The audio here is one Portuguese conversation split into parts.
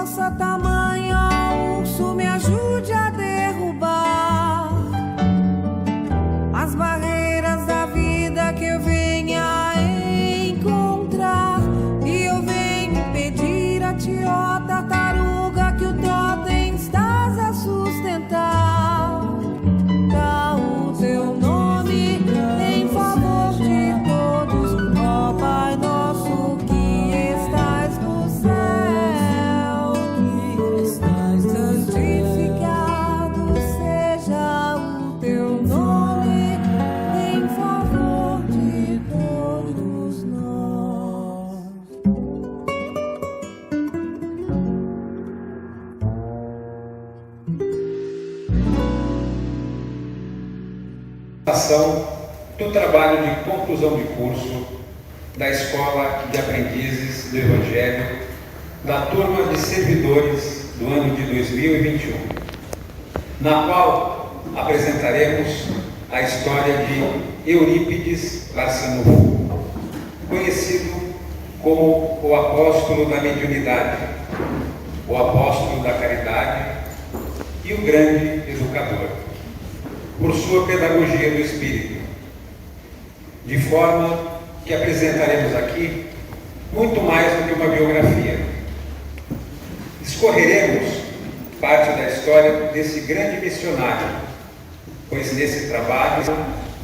força tamanha, urso me ajude a derrubar as barreiras da vida que eu venha encontrar. E eu venho pedir a ti, ó tartaruga, que o totem estás a sustentar. Dá o teu nome em favor de todos, ó Pai nosso que estás no céu, santificado seja o teu nome em favor de todos nós. Ação do trabalho de conclusão de curso da Escola de Aprendizes do Evangelho da turma de servidores do ano de 2021, na qual apresentaremos a história de Eurípides Barçanufo, conhecido como o apóstolo da mediunidade, o apóstolo da caridade e o grande educador, por sua pedagogia do espírito, de forma que apresentaremos aqui muito mais do que uma biografia. Escorreremos parte da história desse grande missionário, pois nesse trabalho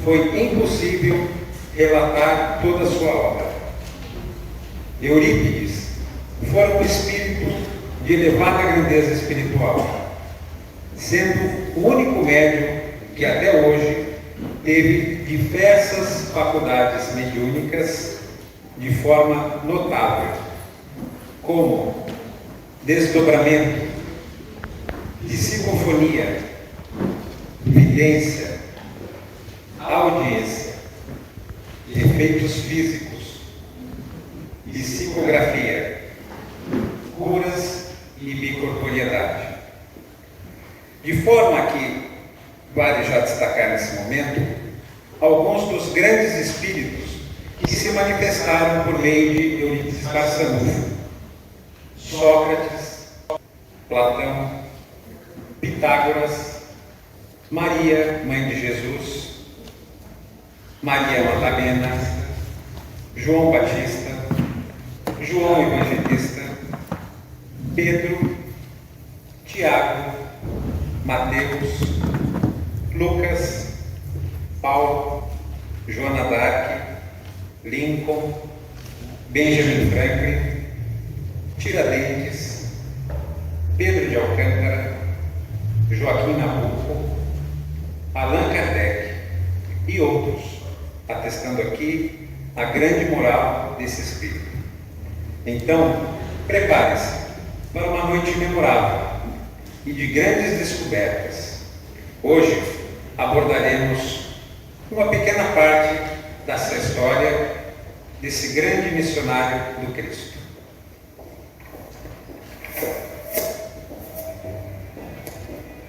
foi impossível relatar toda a sua obra. Eurípides fora um espírito de elevada grandeza espiritual, sendo o único médium que até hoje teve diversas faculdades mediúnicas de forma notável, como desdobramento, psicofonia, vidência, audiência, efeitos físicos, psicografia, curas e bicorporiedade. De forma que vale já destacar nesse momento alguns dos grandes espíritos que se manifestaram por meio de Eurípides Barçanufo: Sócrates, Platão, Pitágoras, Maria, mãe de Jesus, Maria Madalena, João Batista, João Evangelista, Pedro, Tiago, Mateus, Lucas, Paulo, Joana d'Arc, Lincoln, Benjamin Franklin, Tiradentes, Pedro de Alcântara, Joaquim Nabuco, Allan Kardec e outros, atestando aqui a grande moral desse espírito. Então, prepare-se para uma noite memorável e de grandes descobertas. Hoje abordaremos uma pequena parte dessa história desse grande missionário do Cristo.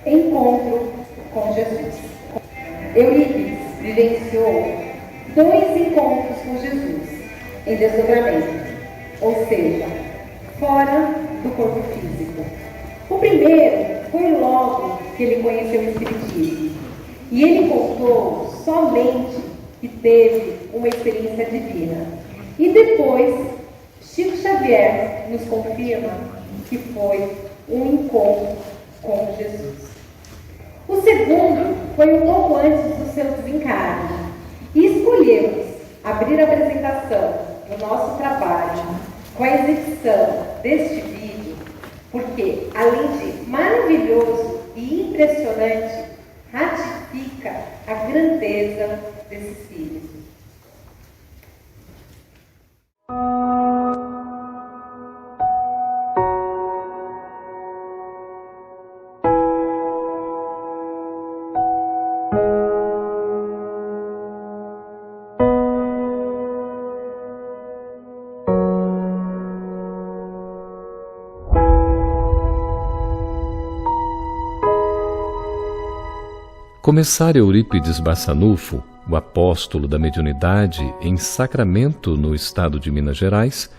Encontro com Jesus. Eurípides vivenciou 2 encontros com Jesus em desdobramento, ou seja, fora do corpo físico. O primeiro foi logo que ele conheceu o Espiritismo, e ele contou somente que teve uma experiência divina. E depois, Chico Xavier nos confirma que foi um encontro com Jesus. O segundo foi um pouco antes do seu desencarne, e escolhemos abrir a apresentação do nosso trabalho com a exibição deste vídeo, porque, além de maravilhoso e impressionante, ratifica a grandeza desse espírito. Começara Eurípides Barçanufo, o apóstolo da mediunidade, em Sacramento, no estado de Minas Gerais,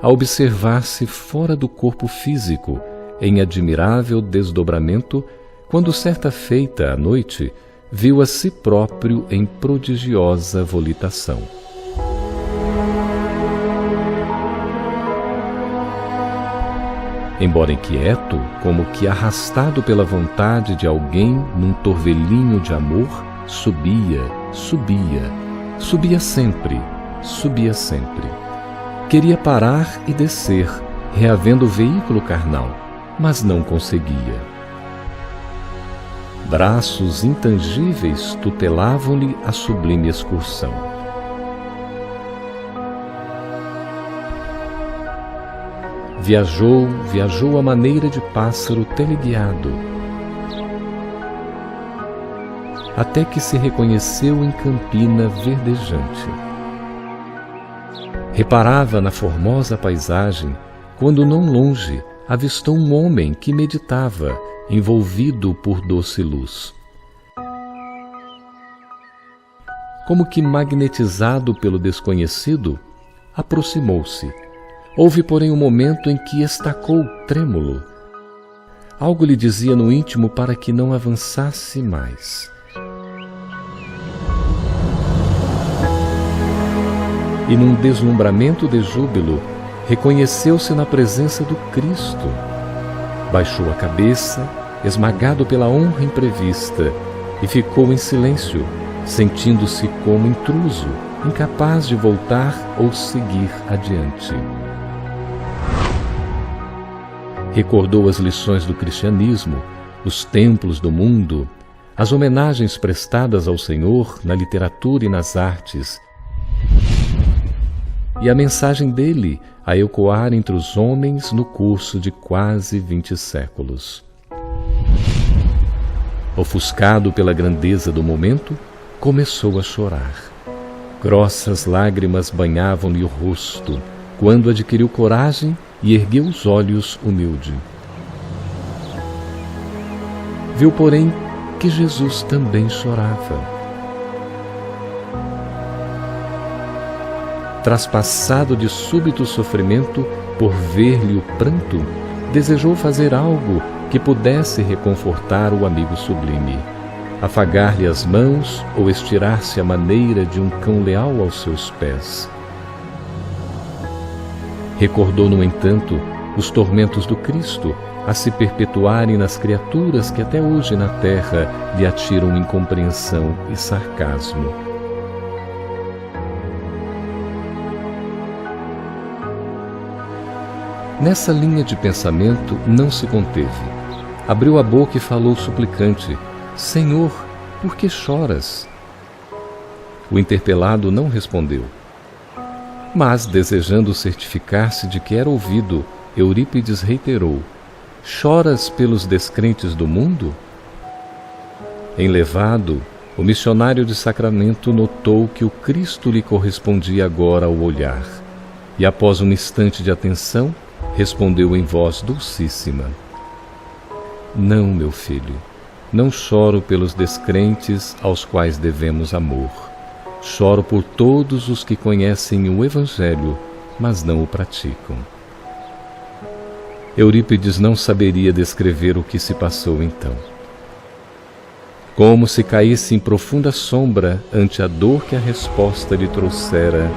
a observar-se fora do corpo físico, em admirável desdobramento, quando certa feita à noite viu a si próprio em prodigiosa volitação. Embora inquieto, como que arrastado pela vontade de alguém num torvelinho de amor, subia sempre. Queria parar e descer, reavendo o veículo carnal, mas não conseguia. Braços intangíveis tutelavam-lhe a sublime excursão. Viajou à maneira de pássaro teleguiado, até que se reconheceu em campina verdejante. Reparava na formosa paisagem, quando não longe avistou um homem que meditava, envolvido por doce luz. Como que magnetizado pelo desconhecido, aproximou-se. Houve, porém, um momento em que estacou trêmulo. Algo lhe dizia no íntimo para que não avançasse mais. E num deslumbramento de júbilo, reconheceu-se na presença do Cristo. Baixou a cabeça, esmagado pela honra imprevista, e ficou em silêncio, sentindo-se como intruso, incapaz de voltar ou seguir adiante. Recordou as lições do cristianismo, os templos do mundo, as homenagens prestadas ao Senhor na literatura e nas artes, e a mensagem dele a ecoar entre os homens no curso de quase 20 séculos. Ofuscado pela grandeza do momento, começou a chorar. Grossas lágrimas banhavam-lhe o rosto, quando adquiriu coragem e ergueu os olhos humilde. Viu, porém, que Jesus também chorava. Traspassado de súbito sofrimento por ver-lhe o pranto, desejou fazer algo que pudesse reconfortar o amigo sublime, afagar-lhe as mãos ou estirar-se à maneira de um cão leal aos seus pés. Recordou, no entanto, os tormentos do Cristo a se perpetuarem nas criaturas que até hoje na terra lhe atiram incompreensão e sarcasmo. Nessa linha de pensamento não se conteve. Abriu a boca e falou suplicante: Senhor, por que choras? O interpelado não respondeu. Mas, desejando certificar-se de que era ouvido, Eurípides reiterou: Choras pelos descrentes do mundo? Enlevado, o missionário de Sacramento notou que o Cristo lhe correspondia agora ao olhar, e após um instante de atenção, respondeu em voz dulcíssima: Não, meu filho, não choro pelos descrentes aos quais devemos amor. Choro por todos os que conhecem o Evangelho, mas não o praticam. Eurípides não saberia descrever o que se passou então. Como se caísse em profunda sombra ante a dor que a resposta lhe trouxera,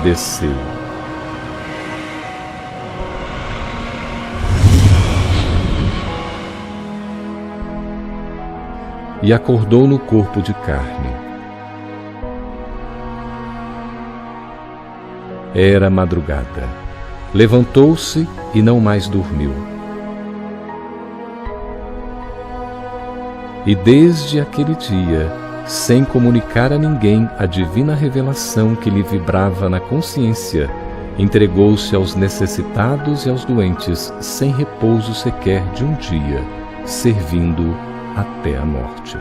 desceu. E acordou no corpo de carne. Era madrugada. Levantou-se e não mais dormiu. E desde aquele dia, sem comunicar a ninguém a divina revelação que lhe vibrava na consciência, entregou-se aos necessitados e aos doentes, sem repouso sequer de um dia, servindo até a morte.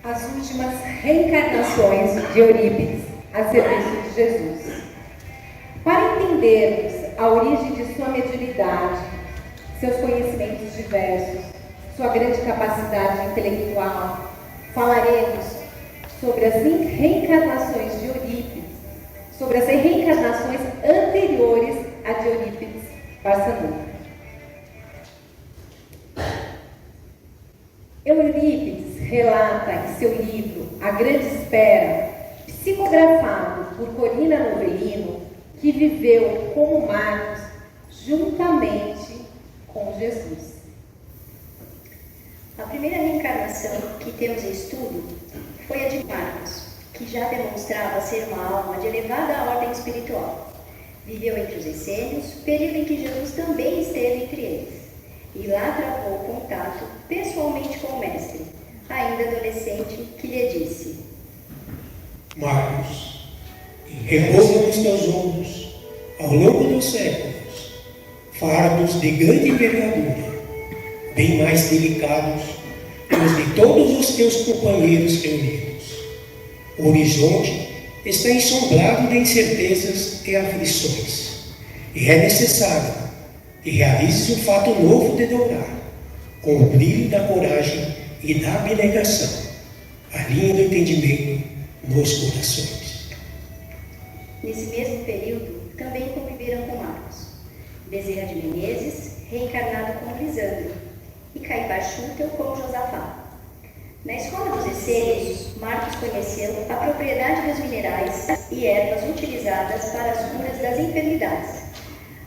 As últimas reencarnações de Eurípides a serviço de Jesus. Para entendermos a origem de sua mediunidade, seus conhecimentos diversos, sua grande capacidade intelectual, falaremos sobre as reencarnações de Eurípides, sobre as reencarnações anteriores a de Eurípides Barçanufo. Eurípides relata em seu livro A Grande Espera, psicografado por Corina Novelino, que viveu como Marcos juntamente com Jesus. A primeira reencarnação que temos em estudo foi a de Marcos, que já demonstrava ser uma alma de elevada ordem espiritual. Viveu entre os essênios, período em que Jesus também esteve entre eles, e lá travou contato pessoalmente com o Mestre, ainda adolescente, que lhe disse: Marcos, repousa nos teus ombros, ao longo dos séculos, fardos de grande envergadura, bem mais delicados que os de todos os teus companheiros reunidos. O horizonte está ensombrado de incertezas e aflições, e é necessário que realizes um fato novo de dobrar, com o brilho da coragem e da abnegação, a linha do entendimento nos corações. Nesse mesmo período, também conviveram com Marcos, Bezerra de Menezes, reencarnado como Lisandro, e Caibá Schutel como Josafá. Na escola dos essênios, Marcos conheceu a propriedade dos minerais e ervas utilizadas para as curas das enfermidades,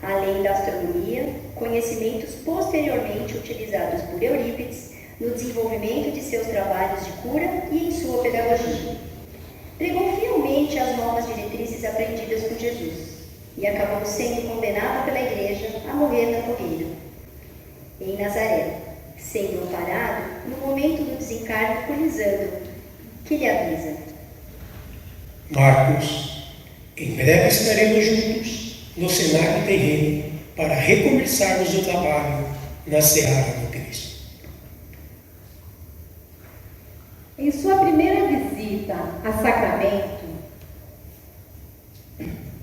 além da astronomia, conhecimentos posteriormente utilizados por Eurípides no desenvolvimento de seus trabalhos de cura e em sua pedagogia. Pregou fielmente as novas diretrizes aprendidas por Jesus e acabou sendo condenado pela Igreja a morrer na fogueira, em Nazaré, sendo amparado no momento do desencarne por Lisandro, que lhe avisa: Marcos, em breve estaremos juntos no cenário terreno para recomeçarmos o trabalho na seara do Cristo. Em sua primeira visita a Sacramento,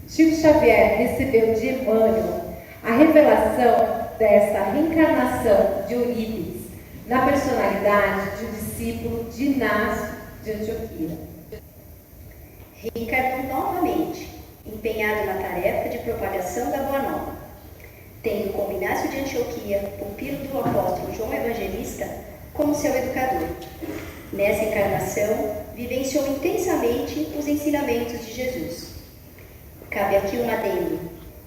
Chico Xavier recebeu de Emmanuel a revelação desta reencarnação de Eurípides na personalidade de um discípulo de Inácio de Antioquia. Reencarnou novamente, empenhado na tarefa de propagação da Boa Nova, tendo como Inácio de Antioquia, pupilo do apóstolo João Evangelista, como seu educador. Nessa encarnação, vivenciou intensamente os ensinamentos de Jesus. Cabe aqui um adendo.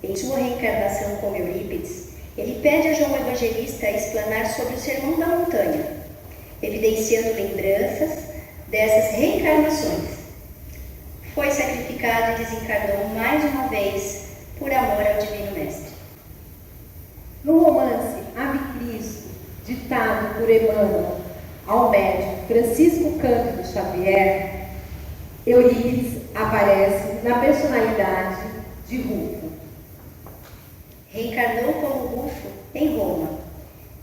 Em sua reencarnação como Eurípides, ele pede a João Evangelista explanar sobre o Sermão da Montanha, evidenciando lembranças dessas reencarnações. Foi sacrificado e desencarnou mais uma vez por amor ao Divino Mestre. No romance Ave Cristo, ditado por Emmanuel ao médico Francisco Cândido Xavier, Eurípides aparece na personalidade de Rufo. Reencarnou como Rufo em Roma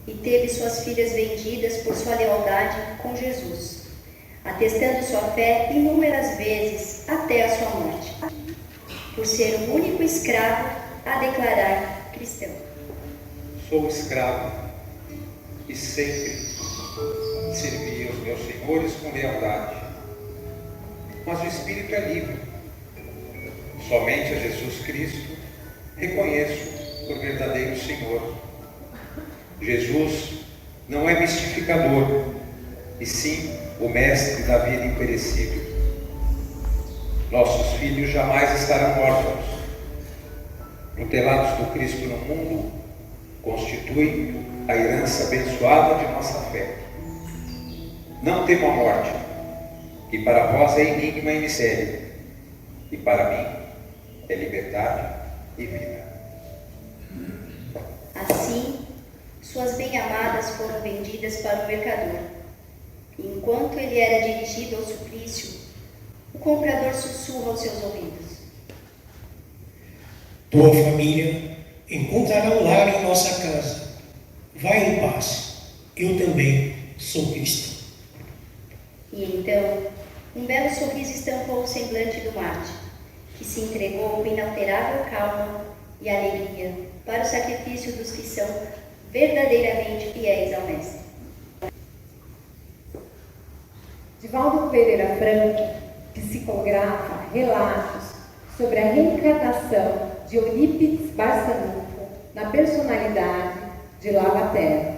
e teve suas filhas vendidas por sua lealdade com Jesus, atestando sua fé inúmeras vezes até a sua morte, por ser o único escravo a declarar cristão. Sou escravo e sempre servi aos meus senhores com lealdade. Mas o espírito é livre. Somente a Jesus Cristo reconheço por verdadeiro Senhor. Jesus não é mistificador, e sim o mestre da vida imperecível. Nossos filhos jamais estarão órfãos. Tutelados do Cristo no mundo, constitui a herança abençoada de nossa fé. Não temo a morte, que para vós é enigma e mistério, e para mim é liberdade e vida. Assim, suas bem-amadas foram vendidas para o mercador. Enquanto ele era dirigido ao suplício, o comprador sussurra aos seus ouvidos: Tua família encontrará um lar em nossa casa. Vai em paz. Eu também sou cristão. E então, um belo sorriso estampou o semblante do Marte, que se entregou com inalterável calma e alegria para o sacrifício dos que são verdadeiramente fiéis ao Mestre. Divaldo Pereira Franco psicografa relatos sobre a reencarnação de Eurípides Barçanufo na personalidade de Lavater.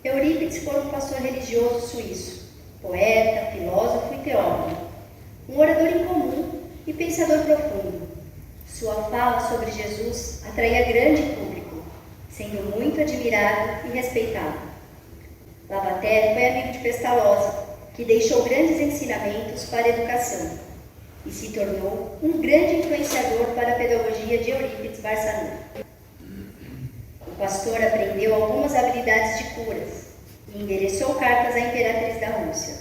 Eurípides foi um pastor religioso suíço, poeta, filósofo e teólogo, um orador incomum e pensador profundo. Sua fala sobre Jesus atraía grande público, sendo muito admirado e respeitado. Lavater foi amigo de Pestalozzi, que deixou grandes ensinamentos para a educação e se tornou um grande influenciador para a pedagogia de Eurípides Barçanufo. O pastor aprendeu algumas habilidades de curas e endereçou cartas à imperatriz da Rússia,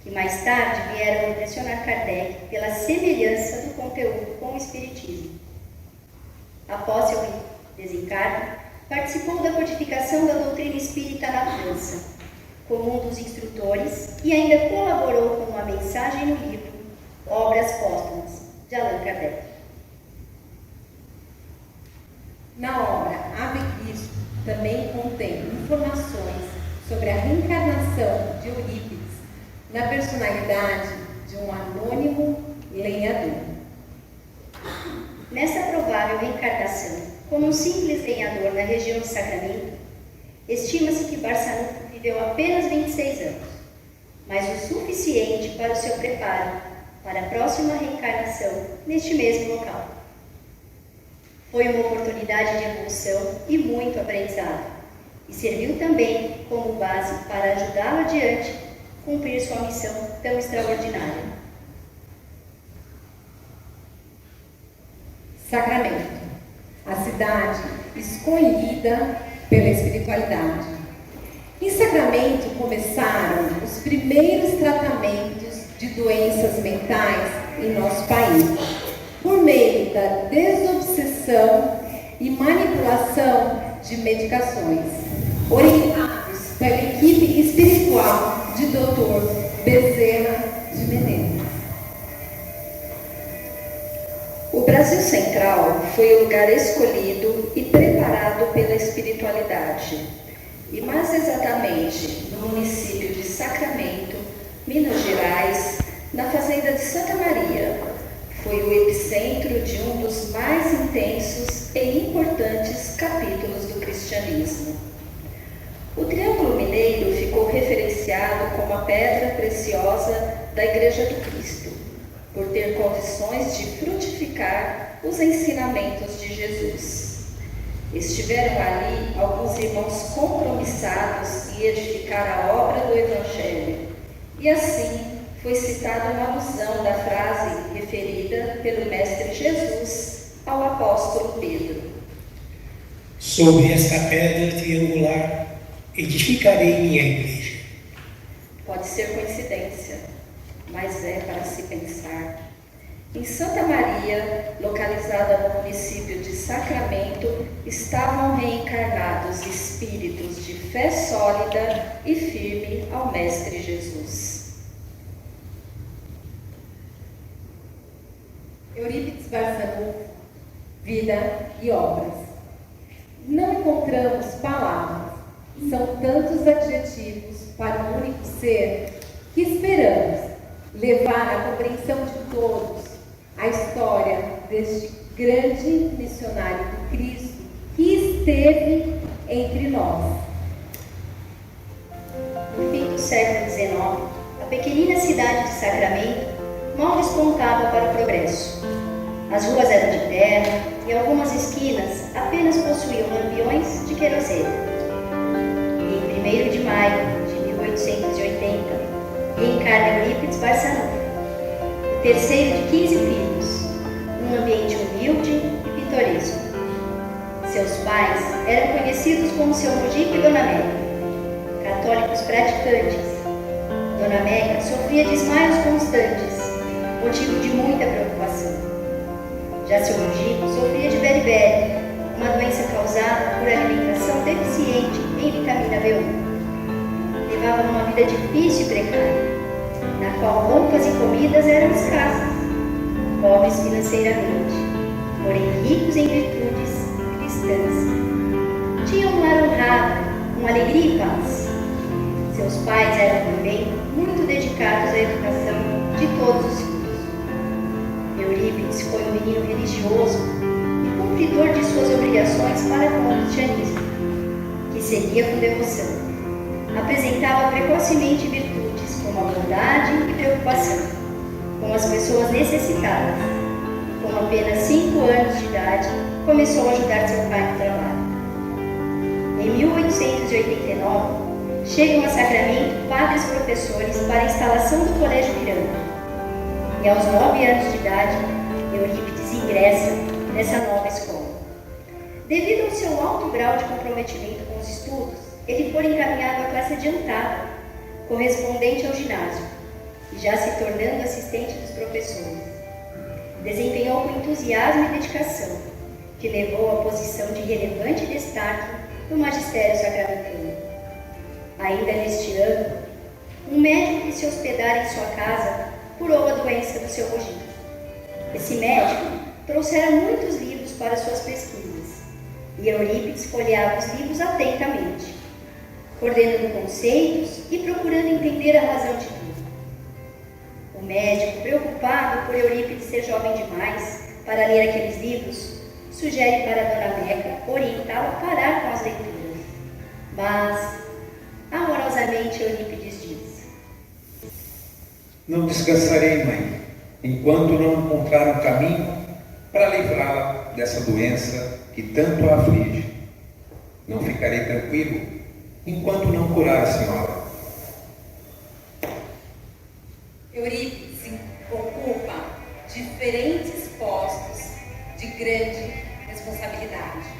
que mais tarde vieram impressionar Kardec pela semelhança do conteúdo com o Espiritismo. Após seu desencarne, participou da codificação da doutrina espírita na França, como um dos instrutores, e ainda colaborou com uma mensagem no livro Obras Póstumas, de Allan Kardec. Na obra Ave Cristo também contém informações sobre a reencarnação de Eurípides na personalidade de um anônimo lenhador. Nessa provável reencarnação, como um simples lenhador na região de Sacramento, estima-se que Barçanufo viveu apenas 26 anos, mas o suficiente para o seu preparo para a próxima reencarnação neste mesmo local. Foi uma oportunidade de evolução e muito aprendizado, e serviu também como base para ajudá-lo adiante a cumprir sua missão tão extraordinária. Sacramento, a cidade escolhida pela espiritualidade. Em Sacramento começaram os primeiros tratamentos de doenças mentais em nosso país, por meio da desobsessão e manipulação de medicações, orientados pela equipe espiritual de Dr. Bezerra de Menezes. O Brasil Central foi o lugar escolhido e preparado pela espiritualidade, e mais exatamente no município de Sacramento, Minas Gerais, na fazenda de Santa Maria, foi o epicentro de um dos mais intensos e importantes capítulos do cristianismo. O Triângulo Mineiro ficou referenciado como a pedra preciosa da Igreja do Cristo, por ter condições de frutificar os ensinamentos de Jesus. Estiveram ali alguns irmãos compromissados em edificar a obra do Evangelho, e assim foi citada uma alusão da frase referida pelo Mestre Jesus ao apóstolo Pedro. Sobre esta pedra triangular edificarei minha igreja. Pode ser coincidência, mas é para se pensar. Em Santa Maria, localizada no município de Sacramento, estavam reencarnados espíritos de fé sólida e firme ao Mestre Jesus. Eurípides Barçanufo, vida e obras. Não encontramos palavras, são tantos adjetivos para um único ser que esperamos levar à compreensão de todos a história deste grande missionário do Cristo que esteve entre nós. No fim do século XIX, a pequenina cidade de Sacramento mal despontava para o progresso. As ruas eram de terra e algumas esquinas apenas possuíam lampiões de querosene. Em 1º de maio de 1880, reencarna Eurípides Barçanufo, o terceiro de 15 filhos, num ambiente humilde e pitoresco. Seus pais eram conhecidos como Seu Mojico e Dona Meca, católicos praticantes. Dona Meca sofria desmaios constantes, motivo de muita preocupação. Já Seu Mojico sofria de beriberi, uma doença causada por alimentação deficiente em vitamina B1. Levavam uma vida difícil e precária, na qual roupas e comidas eram escassas, pobres financeiramente, porém ricos em virtudes cristãs. Tinham um lar honrado, com alegria e paz. Seus pais eram também muito dedicados à educação de todos os filhos. Eurípides foi um menino religioso e cumpridor de suas obrigações para com o cristianismo, que seguia com devoção. Apresentava precocemente virtudes como a bondade e preocupação com as pessoas necessitadas. Com apenas 5 anos de idade, começou a ajudar seu pai no trabalho. Em 1889, chegam a Sacramento padres professores para a instalação do Colégio Miranda. E aos 9 anos de idade, Eurípides ingressa nessa nova escola. Devido ao seu alto grau de comprometimento com os estudos, ele foi encaminhado à classe adiantada, correspondente ao ginásio, e já se tornando assistente dos professores. Desempenhou com entusiasmo e dedicação, que levou à posição de relevante destaque no magistério sacramentino. Ainda neste ano, um médico que se hospedara em sua casa curou a doença do seu rogido. Esse médico trouxera muitos livros para suas pesquisas, e Eurípides folheava os livros atentamente, coordenando conceitos e procurando entender a razão de tudo. O médico, preocupado por Eurípides ser jovem demais para ler aqueles livros, sugere para Dona Meca orientá-lo a parar com as leituras. Mas, amorosamente, Eurípides diz: Não descansarei, mãe, enquanto não encontrar um caminho para livrá-la dessa doença que tanto a aflige. Não ficarei tranquilo enquanto não curar a senhora. Eurípides ocupa diferentes postos de grande responsabilidade.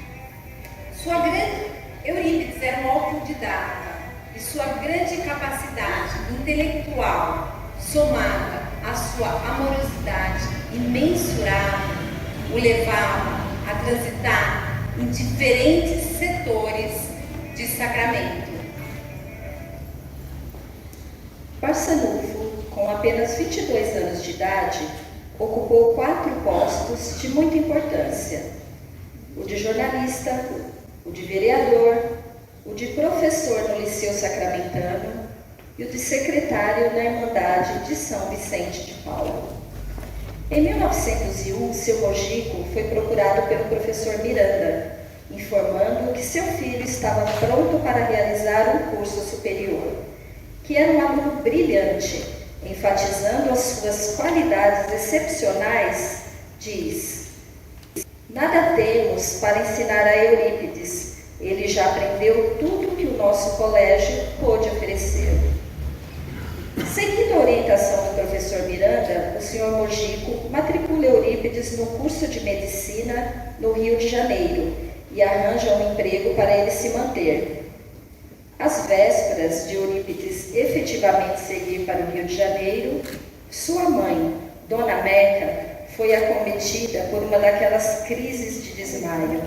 Eurípides era um autodidata e sua grande capacidade intelectual, somada à sua amorosidade imensurável, o levava a transitar em diferentes setores de Sacramento. Barçanufo, com apenas 22 anos de idade, ocupou 4 postos de muita importância: o de jornalista, o de vereador, o de professor no Liceu Sacramentano e o de secretário na Irmandade de São Vicente de Paulo. Em 1901, seu mojico foi procurado pelo professor Miranda, informando que seu filho estava pronto para realizar um curso superior, que era um aluno brilhante, enfatizando as suas qualidades excepcionais, diz: Nada temos para ensinar a Eurípides, ele já aprendeu tudo que o nosso colégio pôde oferecer. Seguindo a orientação do professor Miranda, o senhor Mojico matricula Eurípides no curso de medicina no Rio de Janeiro e arranja um emprego para ele se manter. Às vésperas de Eurípides efetivamente seguir para o Rio de Janeiro, sua mãe, Dona Meca, foi acometida por uma daquelas crises de desmaio.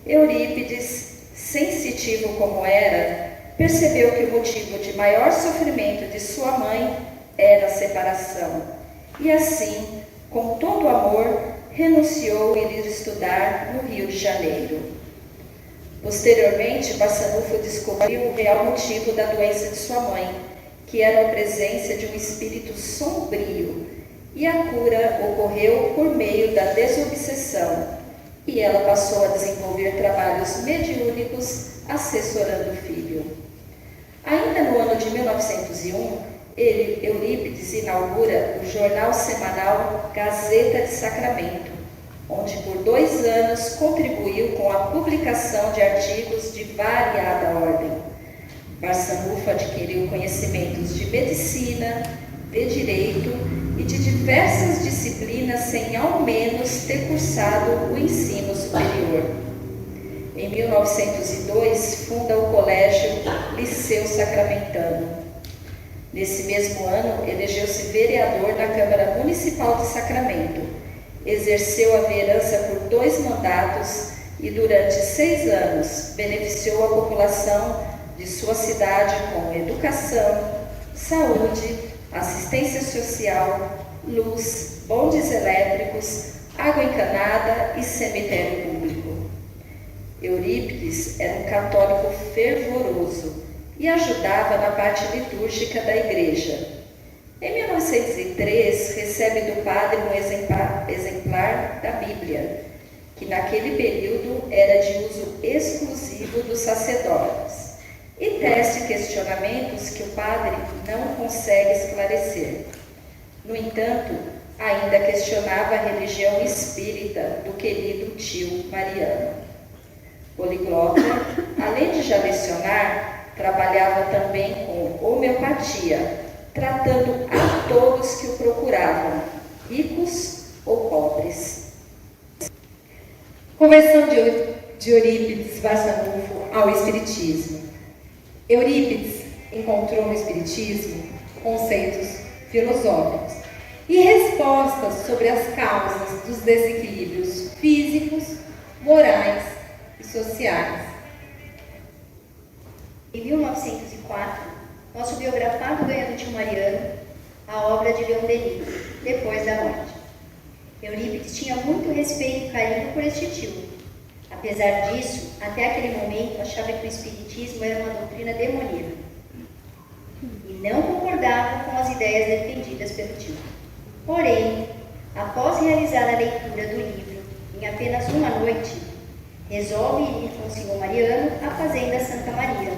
Eurípides, sensitivo como era, percebeu que o motivo de maior sofrimento de sua mãe era a separação, e assim, com todo amor, renunciou a ir estudar no Rio de Janeiro. Posteriormente, Barçanufo descobriu o real motivo da doença de sua mãe, que era a presença de um espírito sombrio, e a cura ocorreu por meio da desobsessão, e ela passou a desenvolver trabalhos mediúnicos assessorando o filho. Ainda no ano de 1901, Eurípides inaugura o jornal semanal Gazeta de Sacramento, onde por 2 anos contribuiu com a publicação de artigos de variada ordem. Barçanufo adquiriu conhecimentos de medicina, de direito e de diversas disciplinas sem ao menos ter cursado o ensino superior. Em 1902, funda o Colégio Liceu Sacramentano. Nesse mesmo ano, elegeu-se vereador na Câmara Municipal de Sacramento. Exerceu a vereança por 2 mandatos e, durante 6 anos, beneficiou a população de sua cidade com educação, saúde, assistência social, luz, bondes elétricos, água encanada e cemitério público. Eurípides era um católico fervoroso e ajudava na parte litúrgica da igreja. Em 1903, recebe do padre um exemplar da Bíblia, que naquele período era de uso exclusivo dos sacerdotes, e tece questionamentos que o padre não consegue esclarecer. No entanto, ainda questionava a religião espírita do querido tio Mariano. Poliglota, além de já lecionar, trabalhava também com homeopatia, tratando a todos que o procuravam, ricos ou pobres. Conversão de Eurípides Barçanufo ao Espiritismo. Eurípides encontrou no Espiritismo conceitos filosóficos e respostas sobre as causas dos desequilíbrios físicos, morais e sociais. Em 1904, nosso biografado ganha do tio Mariano a obra de Leon Denis, Depois da Morte. Eurípides tinha muito respeito e carinho por este tio. Apesar disso, até aquele momento achava que o espiritismo era uma doutrina demoníaca e não concordava com as ideias defendidas pelo tio. Porém, após realizar a leitura do livro em apenas uma noite, resolve ir com o senhor Mariano à fazenda Santa Maria,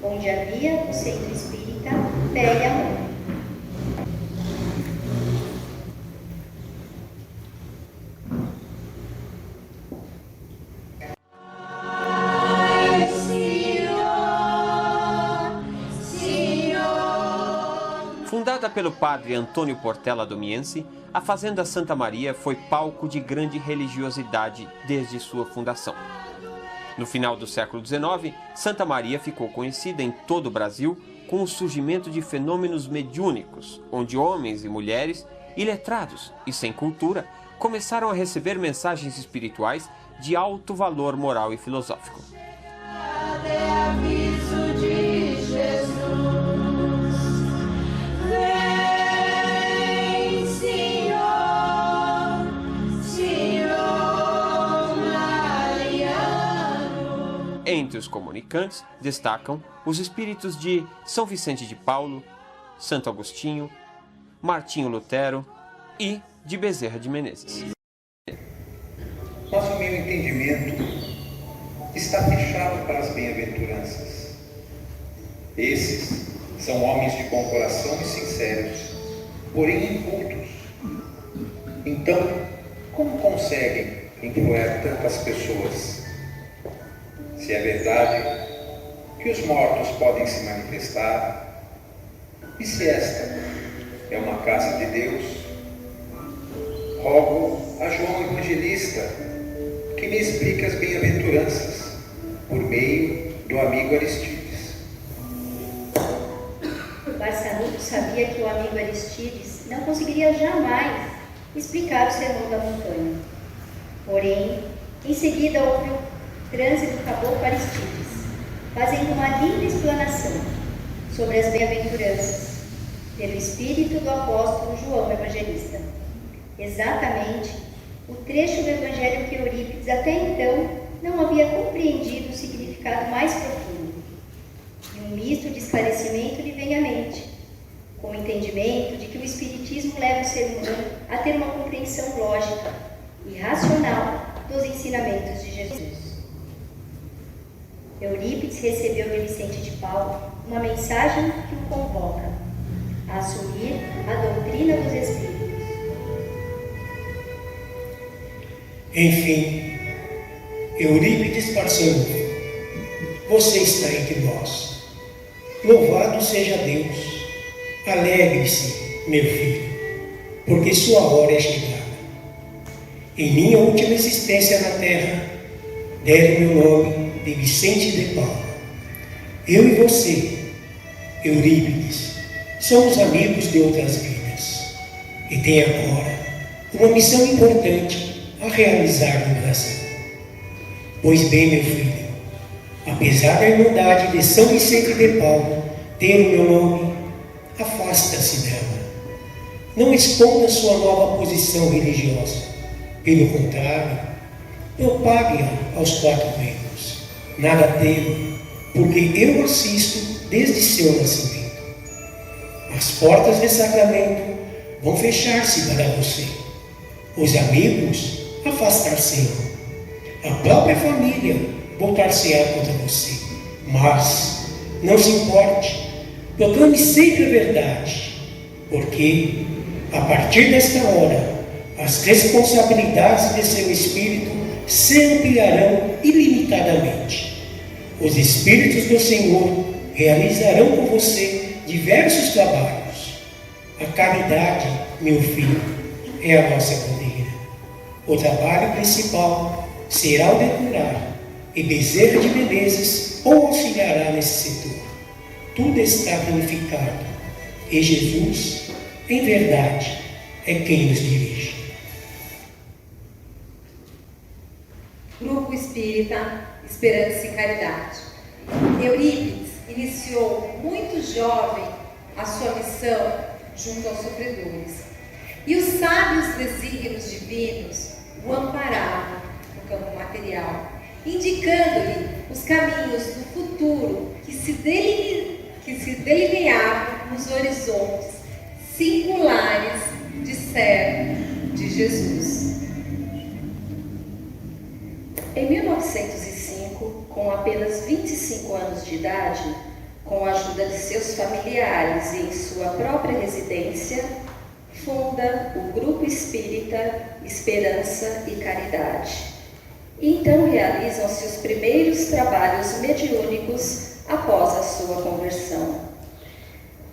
onde havia o centro espírita Fé e Amor. Fundada pelo padre Antônio Portela Domiense, a Fazenda Santa Maria foi palco de grande religiosidade desde sua fundação. No final do século XIX, Santa Maria ficou conhecida em todo o Brasil com o surgimento de fenômenos mediúnicos, onde homens e mulheres, iletrados e sem cultura, começaram a receber mensagens espirituais de alto valor moral e filosófico. Entre os comunicantes destacam os espíritos de São Vicente de Paulo, Santo Agostinho, Martinho Lutero e de Bezerra de Menezes. Nosso meio entendimento está fechado para as bem-aventuranças. Esses são homens de bom coração e sinceros, porém incultos. Então, como conseguem influir tantas pessoas? Se é verdade que os mortos podem se manifestar, e se esta é uma casa de Deus, rogo a João Evangelista que me explique as bem-aventuranças por meio do amigo Aristides. Barçanufo sabia que o amigo Aristides não conseguiria jamais explicar o Sermão da Montanha. Porém, em seguida houve o trânsito do caboclo Aristides, fazendo uma linda explanação sobre as bem-aventuranças pelo espírito do apóstolo João Evangelista. Exatamente o trecho do Evangelho que Eurípides até então não havia compreendido o significado mais profundo. E um misto de esclarecimento lhe vem à mente, com o entendimento de que o Espiritismo leva o ser humano a ter uma compreensão lógica e racional dos ensinamentos de Jesus. Eurípides recebeu de Vicente de Paulo uma mensagem que o convoca a assumir a doutrina dos Espíritos. Enfim, Eurípides Barçanufo, você está entre nós. Louvado seja Deus. Alegre-se, meu filho, porque sua hora é chegada. Em minha última existência na terra, deram meu nome de Vicente de Paulo. Eu e você, Eurípides, somos amigos de outras vidas e tem agora uma missão importante a realizar no Brasil. Pois bem, meu filho, apesar da irmandade de São Vicente de Paulo ter o meu nome, afasta-se dela. Não esconda sua nova posição religiosa. Pelo contrário, propague-a aos quatro ventos. Nada tema, porque eu assisto desde seu nascimento. As portas do sacramento vão fechar-se para você. Os amigos afastar-se-ão. A própria família voltar-se-á contra você. Mas não se importe, proclame sempre a verdade, porque a partir desta hora as responsabilidades de seu espírito se ampliarão ilimitadamente. Os Espíritos do Senhor realizarão com você diversos trabalhos. A caridade, meu filho, é a nossa bandeira. O trabalho principal será o de curar, e Bezerra de Menezes o auxiliará nesse setor. Tudo está planificado, e Jesus, em verdade, é quem nos dirige. Grupo Espírita Esperança e Caridade. Eurípides iniciou muito jovem a sua missão junto aos sofredores. E os sábios desígnios divinos o amparavam no campo material, indicando-lhe os caminhos do futuro que se delineavam nos horizontes singulares de servo de Jesus. Em 1905, com apenas 25 anos de idade, com a ajuda de seus familiares e em sua própria residência, funda o Grupo Espírita Esperança e Caridade. Então realizam-se os primeiros trabalhos mediúnicos após a sua conversão.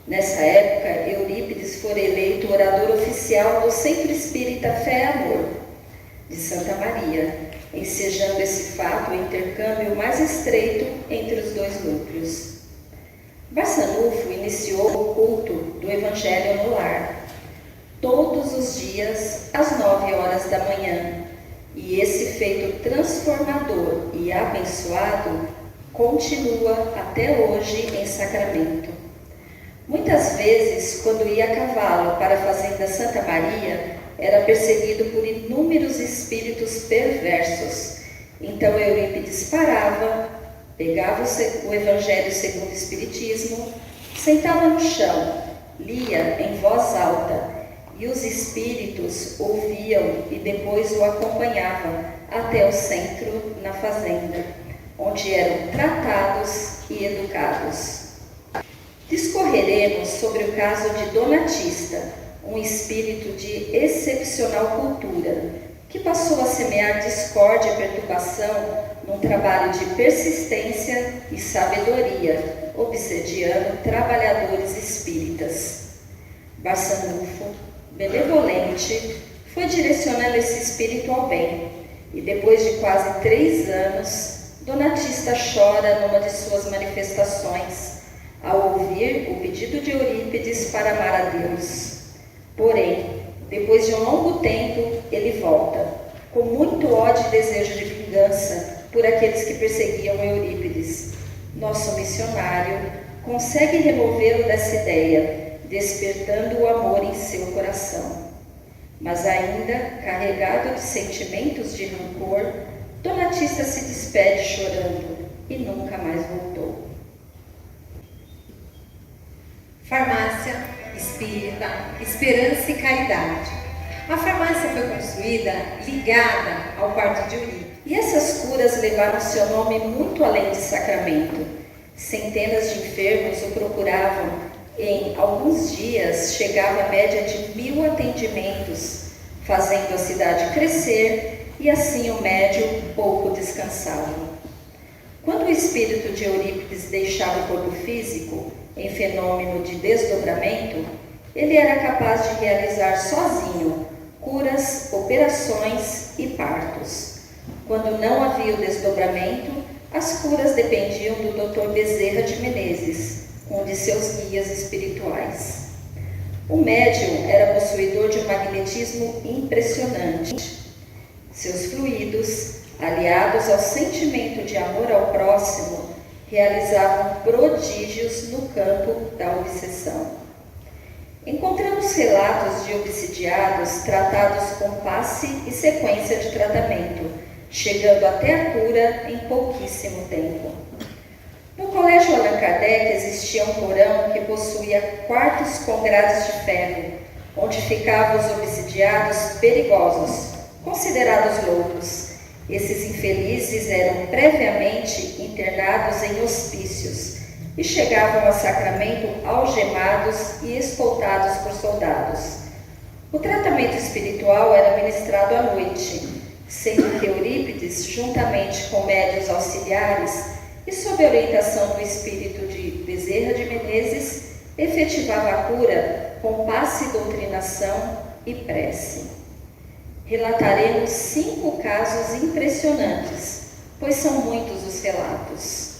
Nessa época, Eurípides foi eleito orador oficial do Centro Espírita Fé e Amor, de Santa Maria, ensejando esse fato o intercâmbio mais estreito entre os dois núcleos. Barçanufo iniciou o culto do Evangelho no lar, todos os dias às 9 horas da manhã, e esse feito transformador e abençoado continua até hoje em Sacramento. Muitas vezes, quando ia a cavalo para a fazenda Santa Maria, era perseguido por inúmeros espíritos perversos. Então Eurípides parava, pegava o Evangelho segundo o Espiritismo, sentava no chão, lia em voz alta, e os espíritos ouviam e depois o acompanhavam até o centro, na fazenda, onde eram tratados e educados. Discorreremos sobre o caso de Donatista, um espírito de excepcional cultura, que passou a semear discórdia e perturbação num trabalho de persistência e sabedoria, obsediando trabalhadores espíritas. Barçanufo, benevolente, foi direcionando esse espírito ao bem, e depois de quase 3 anos, Donatista chora numa de suas manifestações, ao ouvir o pedido de Eurípides para amar a Deus. Porém, depois de um longo tempo, ele volta, com muito ódio e desejo de vingança por aqueles que perseguiam Eurípides. Nosso missionário consegue removê-lo dessa ideia, despertando o amor em seu coração. Mas ainda, carregado de sentimentos de rancor, Donatista se despede chorando e nunca mais voltou. Farmácia Espírita Esperança e Caridade. A farmácia foi construída ligada ao quarto de Eurípides. E essas curas levaram seu nome muito além de Sacramento. Centenas de enfermos o procuravam. Em alguns dias chegava a média de 1000 atendimentos, fazendo a cidade crescer, e assim o médium pouco descansava. Quando o espírito de Eurípides deixava o corpo físico, em fenômeno de desdobramento, ele era capaz de realizar sozinho curas, operações e partos. Quando não havia o desdobramento, as curas dependiam do Dr. Bezerra de Menezes, um de seus guias espirituais. O médium era possuidor de um magnetismo impressionante. Seus fluidos, aliados ao sentimento de amor ao próximo, realizavam prodígios no campo da obsessão. Encontramos relatos de obsidiados tratados com passe e sequência de tratamento, chegando até a cura em pouquíssimo tempo. No Colégio Allan Kardec existia um porão que possuía quartos com grades de ferro, onde ficavam os obsidiados perigosos, considerados loucos. Esses infelizes eram previamente internados em hospícios e chegavam a Sacramento algemados e escoltados por soldados. O tratamento espiritual era ministrado à noite, sendo que Eurípides, juntamente com médiuns auxiliares e sob a orientação do espírito de Bezerra de Menezes, efetivava a cura com passe e doutrinação e prece. Relataremos 5 casos impressionantes, pois são muitos os relatos.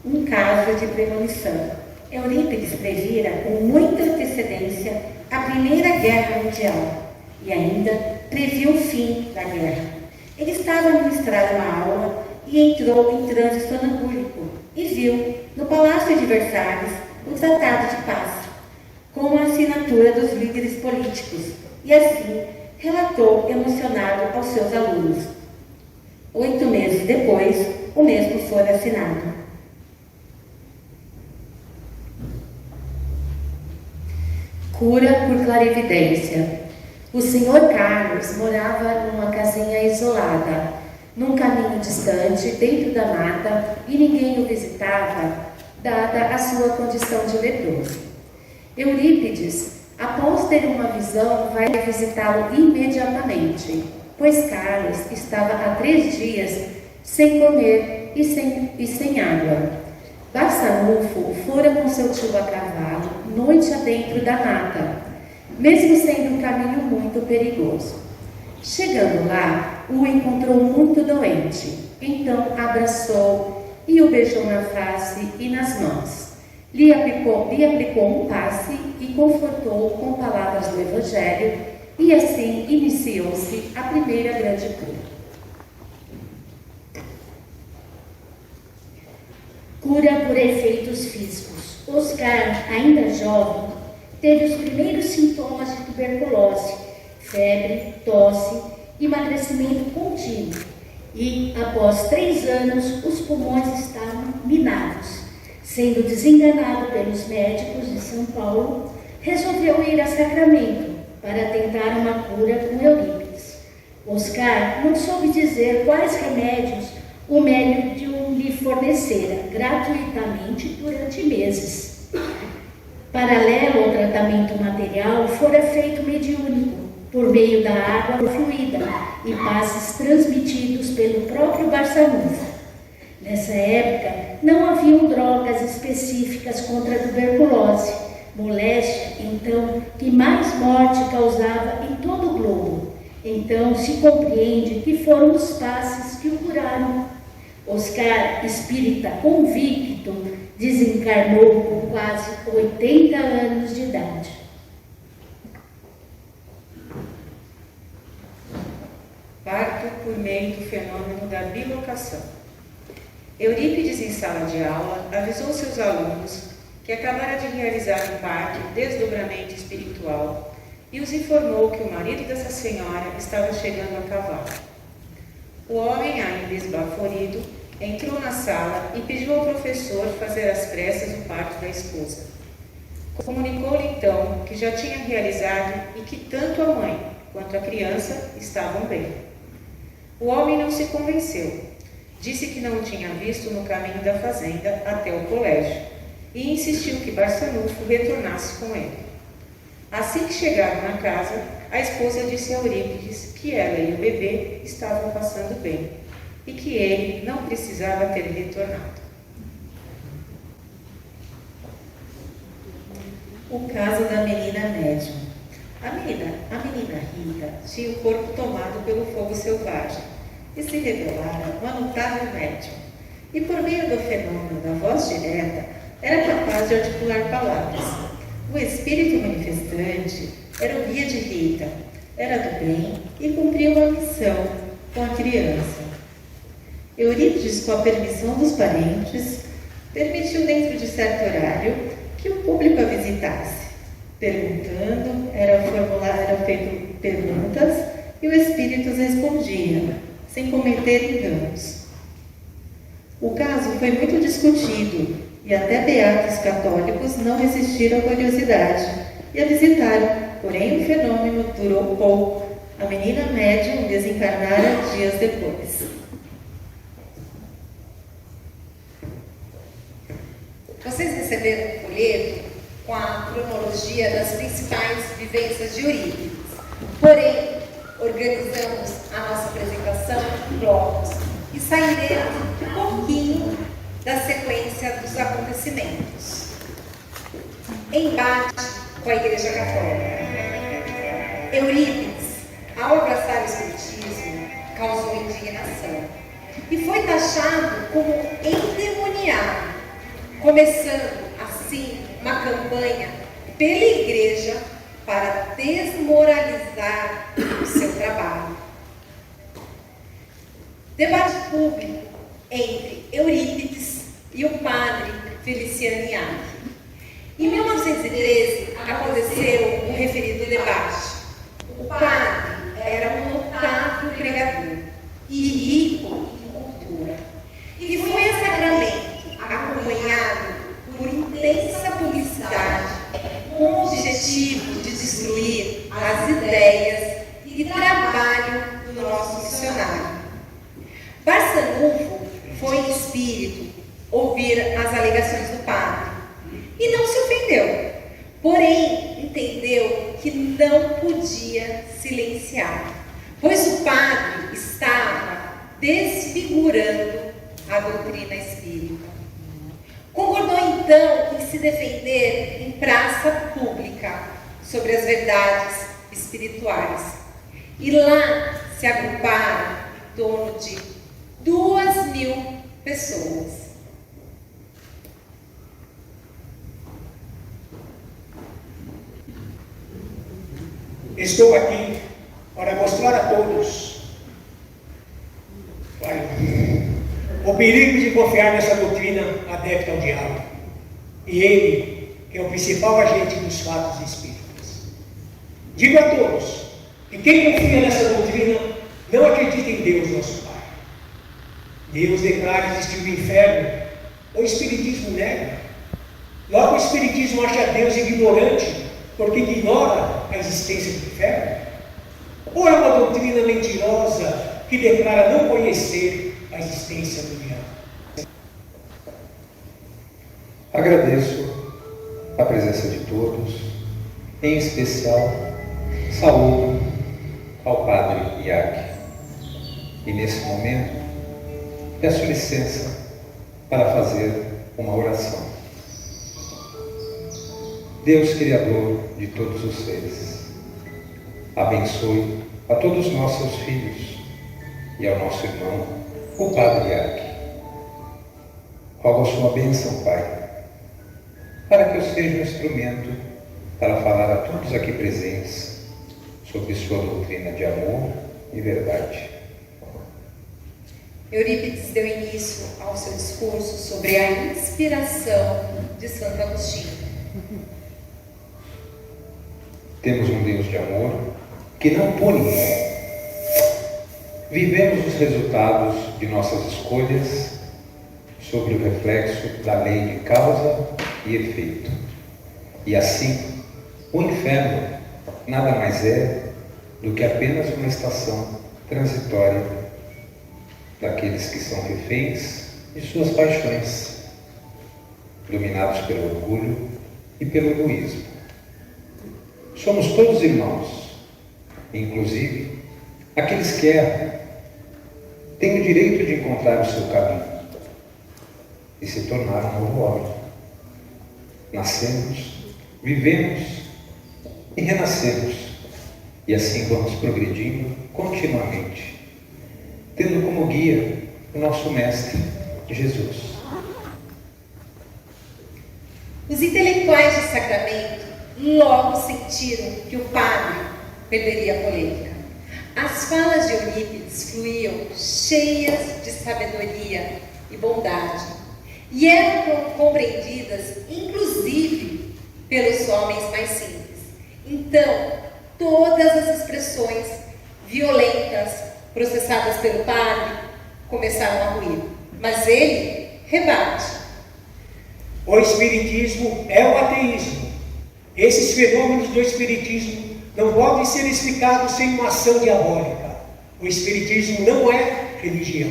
Um caso de premonição. Eurípides previra com muita antecedência a Primeira Guerra Mundial e ainda previu o fim da guerra. Ele estava a ministrar uma aula e entrou em transe sonambúlico e viu, no Palácio de Versalhes, o Tratado de Paz, com a assinatura dos líderes políticos, e assim relatou emocionado aos seus alunos. 8 meses depois, o mesmo foi assinado. Cura por clarividência. O senhor Carlos morava numa casinha isolada, num caminho distante, dentro da mata, e ninguém o visitava, dada a sua condição de leproso. Eurípides, após ter uma visão, vai visitá-lo imediatamente, pois Carlos estava há 3 dias sem comer e sem água. Barçanufo fora com seu tio a cavalo, noite adentro da mata, mesmo sendo um caminho muito perigoso. Chegando lá, o encontrou muito doente, então abraçou e o beijou na face e nas mãos. Lhe aplicou um passe e confortou com palavras do Evangelho, e assim iniciou-se a primeira grande cura. Cura por efeitos físicos. Oscar, ainda jovem, teve os primeiros sintomas de tuberculose, febre, tosse, emagrecimento contínuo. E, após 3 anos, os pulmões estavam minados. Sendo desenganado pelos médicos de São Paulo, resolveu ir a Sacramento para tentar uma cura com Eurípides. Oscar não soube dizer quais remédios o médium lhe fornecera gratuitamente durante meses. Paralelo ao tratamento material, fora feito mediúnico, por meio da água fluida e passes transmitidos pelo próprio Barçanufo. Nessa época, não haviam drogas específicas contra a tuberculose, moléstia, então, que mais morte causava em todo o globo. Então, se compreende que foram os passes que o curaram. Oscar, espírita convicto, desencarnou com quase 80 anos de idade. Parto por meio do fenômeno da bilocação. Eurípides, em sala de aula, avisou seus alunos que acabara de realizar um parto desdobramento espiritual e os informou que o marido dessa senhora estava chegando a cavalo. O homem, ainda esbaforido, entrou na sala e pediu ao professor fazer às pressas o parto da esposa. Comunicou-lhe então que já tinha realizado e que tanto a mãe quanto a criança estavam bem. O homem não se convenceu. Disse que não o tinha visto no caminho da fazenda até o colégio e insistiu que Barçanufo retornasse com ele. Assim que chegaram na casa, a esposa disse a Eurípides que ela e o bebê estavam passando bem e que ele não precisava ter retornado. O caso da menina médium. A menina Rita tinha o corpo tomado pelo fogo selvagem e se revelara uma notável médium. E por meio do fenômeno da voz direta, era capaz de articular palavras. O espírito manifestante era o guia de Rita, era do bem e cumpria uma missão com a criança. Eurípides, com a permissão dos parentes, permitiu dentro de certo horário que o público a visitasse. Perguntando, eram feito perguntas e o espírito respondia, sem cometer enganos. O caso foi muito discutido e até beatos católicos não resistiram à curiosidade e a visitaram, porém o fenômeno durou pouco. A menina médium desencarnara dias depois. Vocês receberam um folheto com a cronologia das principais vivências de Eurípides. Porém, organizamos a nossa apresentação em blocos e sairemos um pouquinho da sequência dos acontecimentos. Embate com a Igreja Católica. Eurípides, ao abraçar o Espiritismo, causou indignação e foi taxado como endemoniado, começando assim uma campanha pela Igreja para desmoralizar o seu trabalho. Debate público entre Eurípides e o padre Feliciano Iacchi. Em 1913 aconteceu o referido debate. O padre era um notável pregador e rico em cultura, e foi a sacramento acompanhado por intensa publicidade com o objetivo de destruir as ideias e trabalho do nosso missionário. Barçanufo foi em espírito ouvir as alegações do padre e não se ofendeu, porém entendeu que não podia silenciar, pois o padre estava desfigurando a doutrina espírita. Concordou então em se defender em praça pública sobre as verdades espirituais. E lá se agruparam em torno de 2.000 pessoas. Estou aqui para mostrar a todos o perigo de confiar nessa doutrina adepta ao diabo. E ele é o principal agente dos fatos espíritas. Digo a todos que quem confia nessa doutrina não acredita em Deus, nosso Pai. Deus declara existir o inferno, o Espiritismo nega. Logo o Espiritismo acha Deus ignorante, porque ignora a existência do inferno. Ou é uma doutrina mentirosa que declara não conhecer a existência do diabo. Agradeço a presença de todos, em especial saúdo ao Padre Iacchi. E nesse momento peço licença para fazer uma oração. Deus Criador de todos os seres, abençoe a todos nós, seus filhos, e ao nosso irmão, o Padre Iacchi. Rogo a sua bênção, Pai, para que eu seja um instrumento para falar a todos aqui presentes sobre sua doutrina de amor e verdade. Eurípides deu início ao seu discurso sobre a inspiração de Santo Agostinho. Temos um Deus de amor que não pune. Vivemos os resultados de nossas escolhas sobre o reflexo da lei de causa e efeito. E assim, o inferno nada mais é do que apenas uma estação transitória daqueles que são reféns de suas paixões, dominados pelo orgulho e pelo egoísmo. Somos todos irmãos, inclusive aqueles que erram, têm o direito de encontrar o seu caminho e se tornar um novo homem. Nascemos, vivemos e renascemos, e assim vamos progredindo continuamente, tendo como guia o nosso Mestre, Jesus. Os intelectuais de Sacramento logo sentiram que o padre perderia a polêmica. As falas de Eurípides fluíam cheias de sabedoria e bondade, e eram compreendidas, inclusive, pelos homens mais simples. Então, todas as expressões violentas processadas pelo padre começaram a ruir. Mas ele rebate. O espiritismo é o ateísmo. Esses fenômenos do espiritismo não podem ser explicados sem uma ação diabólica. O espiritismo não é religião.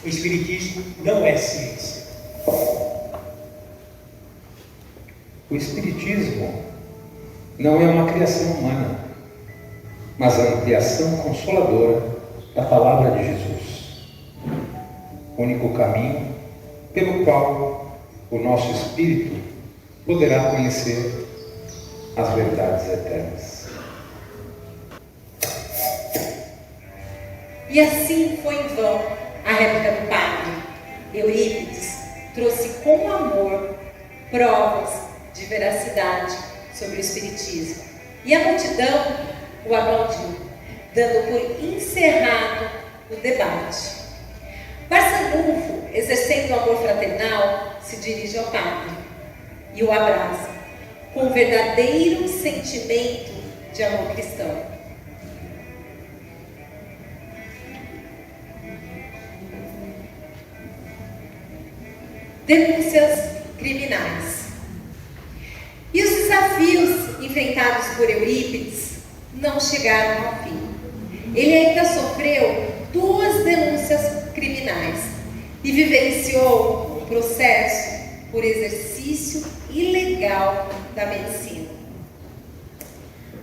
O espiritismo não é ciência. O espiritismo não é uma criação humana, mas a ampliação consoladora da palavra de Jesus. O único caminho pelo qual o nosso espírito poderá conhecer as verdades eternas. E assim foi em vão a réplica do padre. Eurípides trouxe com amor provas de veracidade sobre o espiritismo. E a multidão o aplaudiu, dando por encerrado o debate. Barçanufo, exercendo o amor fraternal, se dirige ao padre e o abraça, com um verdadeiro sentimento de amor cristão. Denúncias criminais. E os desafios enfrentados por Eurípides não chegaram ao fim. Ele ainda sofreu 2 denúncias criminais e vivenciou um processo por exercício ilegal da medicina.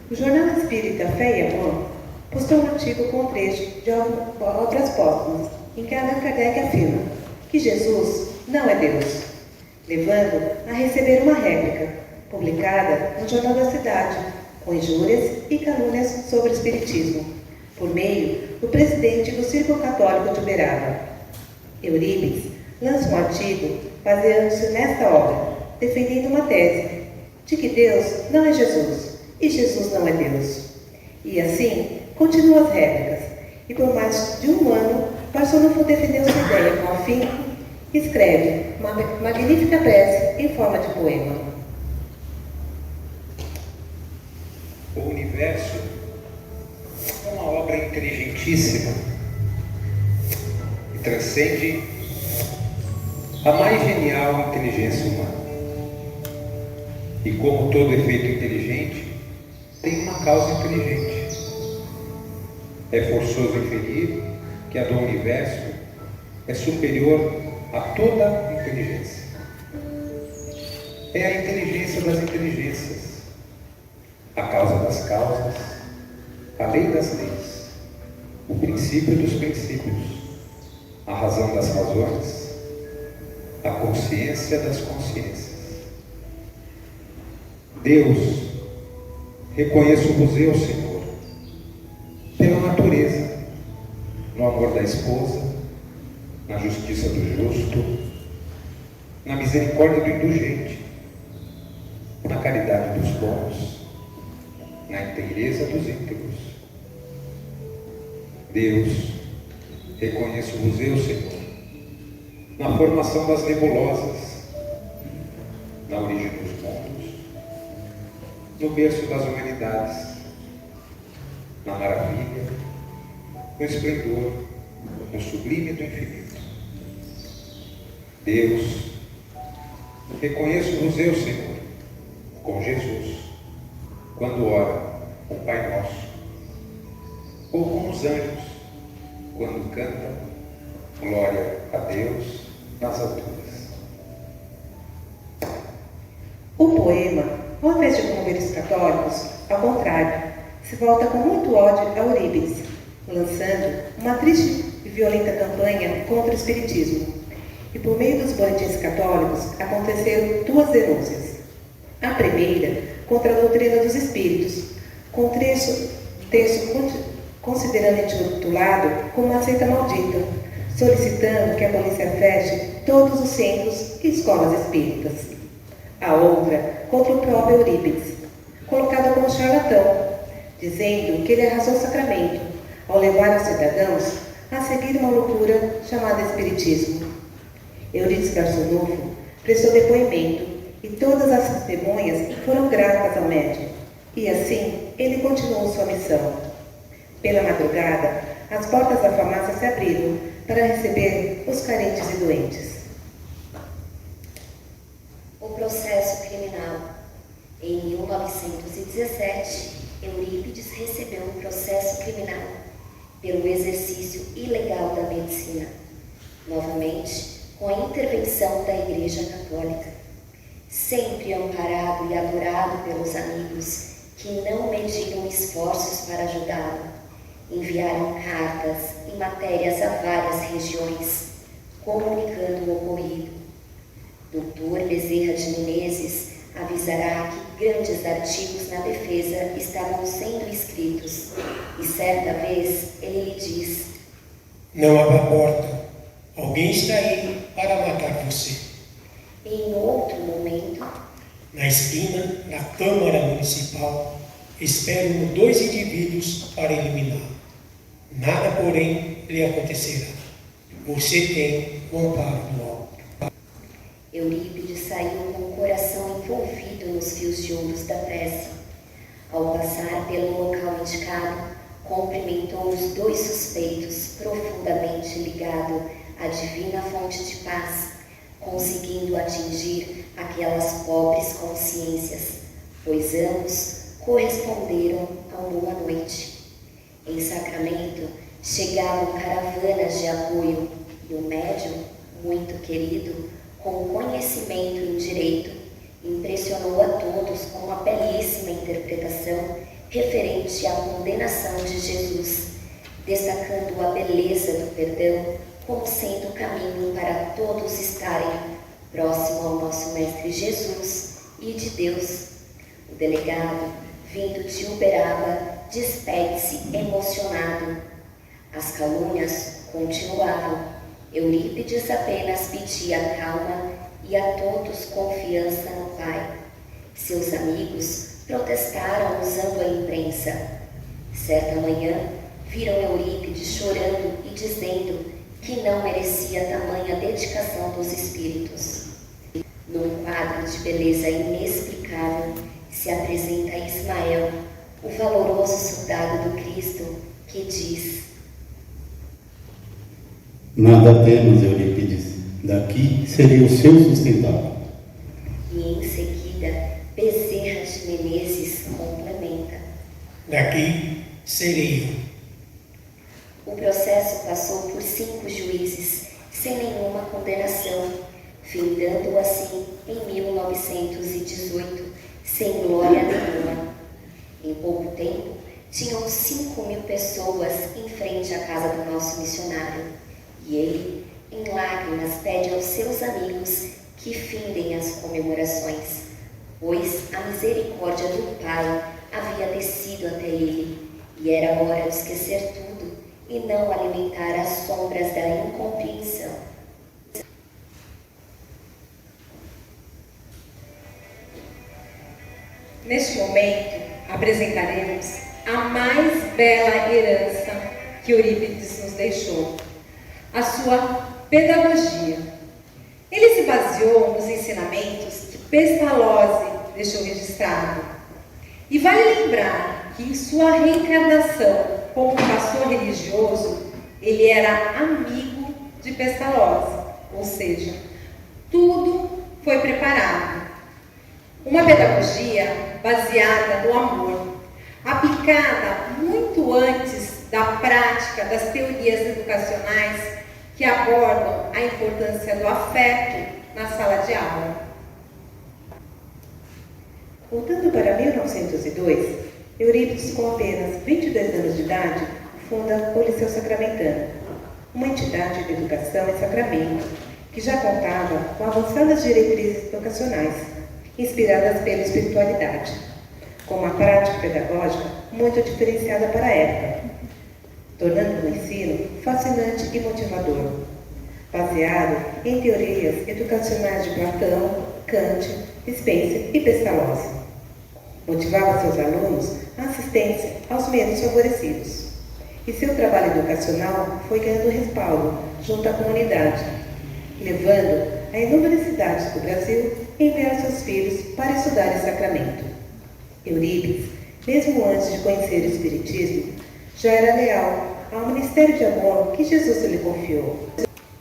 O Jornal Espírita Fé e Amor postou um artigo com um trecho de obras póstumas, em que Allan Kardec afirma que Jesus não é Deus, levando a receber uma réplica, publicada no Jornal da Cidade, com injúrias e calúnias sobre o Espiritismo, por meio do presidente do Círculo Católico de Uberaba. Eurípides lança um artigo baseando-se nesta obra, defendendo uma tese de que Deus não é Jesus e Jesus não é Deus. E assim, continua as réplicas, e por mais de um ano, Barçanufo defendeu sua ideia com afinco e escreve uma magnífica prece em forma de poema. O universo é uma obra inteligentíssima e transcende a mais genial inteligência humana. E como todo efeito inteligente, tem uma causa inteligente. É forçoso inferir que a do universo é superior a toda inteligência. É a inteligência das inteligências, a causa das causas, a lei das leis, o princípio dos princípios, a razão das razões, a consciência das consciências. Deus, reconheço-vos eu, Senhor, pela natureza, no amor da esposa, na justiça do justo, na misericórdia do indulgente, na caridade dos bons, na inteireza dos íntegros. Deus, reconheço-vos eu, Senhor, na formação das nebulosas, na origem dos mundos, no berço das humanidades, na maravilha, no esplendor, no sublime do infinito. Deus, reconheço-vos eu, Senhor, com Jesus, quando ora o Pai Nosso, ou com os anjos, quando canta glória a Deus nas alturas. O poema, ao invés de comover os católicos, ao contrário, se volta com muito ódio a Eurípides, lançando uma triste e violenta campanha contra o espiritismo. E por meio dos boletins católicos aconteceram 2 denúncias. A primeira, contra a doutrina dos espíritos, com texto considerando intitulado como uma seita maldita, solicitando que a polícia feche todos os centros e escolas espíritas. A outra, contra o próprio Eurípides, colocada como charlatão, dizendo que ele arrasou o sacramento ao levar os cidadãos a seguir uma loucura chamada espiritismo. Eurípides Barçanufo prestou depoimento e todas as testemunhas foram gratas ao médium, e assim ele continuou sua missão. Pela madrugada, as portas da farmácia se abriram para receber os carentes e doentes. O processo criminal. Em 1917, Eurípides recebeu um processo criminal pelo exercício ilegal da medicina, novamente com a intervenção da Igreja Católica, sempre amparado e adorado pelos amigos que não mediram esforços para ajudá-lo. Enviaram cartas e matérias a várias regiões, comunicando o ocorrido. Dr. Bezerra de Menezes avisará que grandes artigos na defesa estavam sendo escritos, e certa vez ele lhe diz: não abra a porta, alguém está aí para matar você. Em outro momento, na esquina da Câmara Municipal, esperam 2 indivíduos para eliminá-lo. Nada, porém, lhe acontecerá. Você tem o amparo do alto. Eurípides saiu com o coração envolvido nos fios de ouros da prece. Ao passar pelo local indicado, cumprimentou os 2 suspeitos profundamente ligados à divina fonte de paz, conseguindo atingir aquelas pobres consciências, pois ambos corresponderam ao boa noite. Em Sacramento, chegavam caravanas de apoio e o médium, muito querido, com conhecimento em direito, impressionou a todos com uma belíssima interpretação referente à condenação de Jesus, destacando a beleza do perdão como sendo o caminho para todos estarem próximo ao nosso Mestre Jesus e de Deus. O delegado, vindo de Uberaba, despede-se emocionado. As calúnias continuavam. Eurípides apenas pedia calma e a todos confiança no Pai. Seus amigos protestaram usando a imprensa. Certa manhã, viram Eurípides chorando e dizendo que não merecia tamanha dedicação dos espíritos. Num quadro de beleza inexplicável, se apresenta Ismael, o valoroso soldado do Cristo, que diz: nada temas, Eurípides, daqui serei o seu sustentáculo. E em seguida, Bezerra de Menezes complementa: daqui serei eu. O processo passou por 5 juízes, sem nenhuma condenação, findando assim em 1918, sem glória nenhuma. Em pouco tempo, tinham 5.000 pessoas em frente à casa do nosso missionário, e ele, em lágrimas, pede aos seus amigos que findem as comemorações, pois a misericórdia do Pai havia descido até ele, e era hora de esquecer tudo e não alimentar as sombras da incompreensão. Neste momento, apresentaremos a mais bela herança que Eurípides nos deixou, a sua pedagogia. Ele se baseou nos ensinamentos que Pestalozzi deixou registrado. E vale lembrar que em sua reencarnação como pastor religioso, ele era amigo de Pestalozzi, ou seja, tudo foi preparado. Uma pedagogia baseada no amor, aplicada muito antes da prática das teorias educacionais que abordam a importância do afeto na sala de aula. Voltando para 1902, Eurípides, com apenas 22 anos de idade, funda o Liceu Sacramentano, uma entidade de educação em Sacramento, que já contava com avançadas diretrizes educacionais, inspiradas pela espiritualidade, com uma prática pedagógica muito diferenciada para a época, tornando o ensino fascinante e motivador, baseado em teorias educacionais de Platão, Kant, Spencer e Pestalozzi. Motivava seus alunos a assistência aos menos favorecidos, e seu trabalho educacional foi ganhando respaldo junto à comunidade, levando a inúmeras cidades do Brasil enviar seus filhos para estudar em Sacramento. Eurípides, mesmo antes de conhecer o Espiritismo, já era leal ao ministério de amor que Jesus lhe confiou.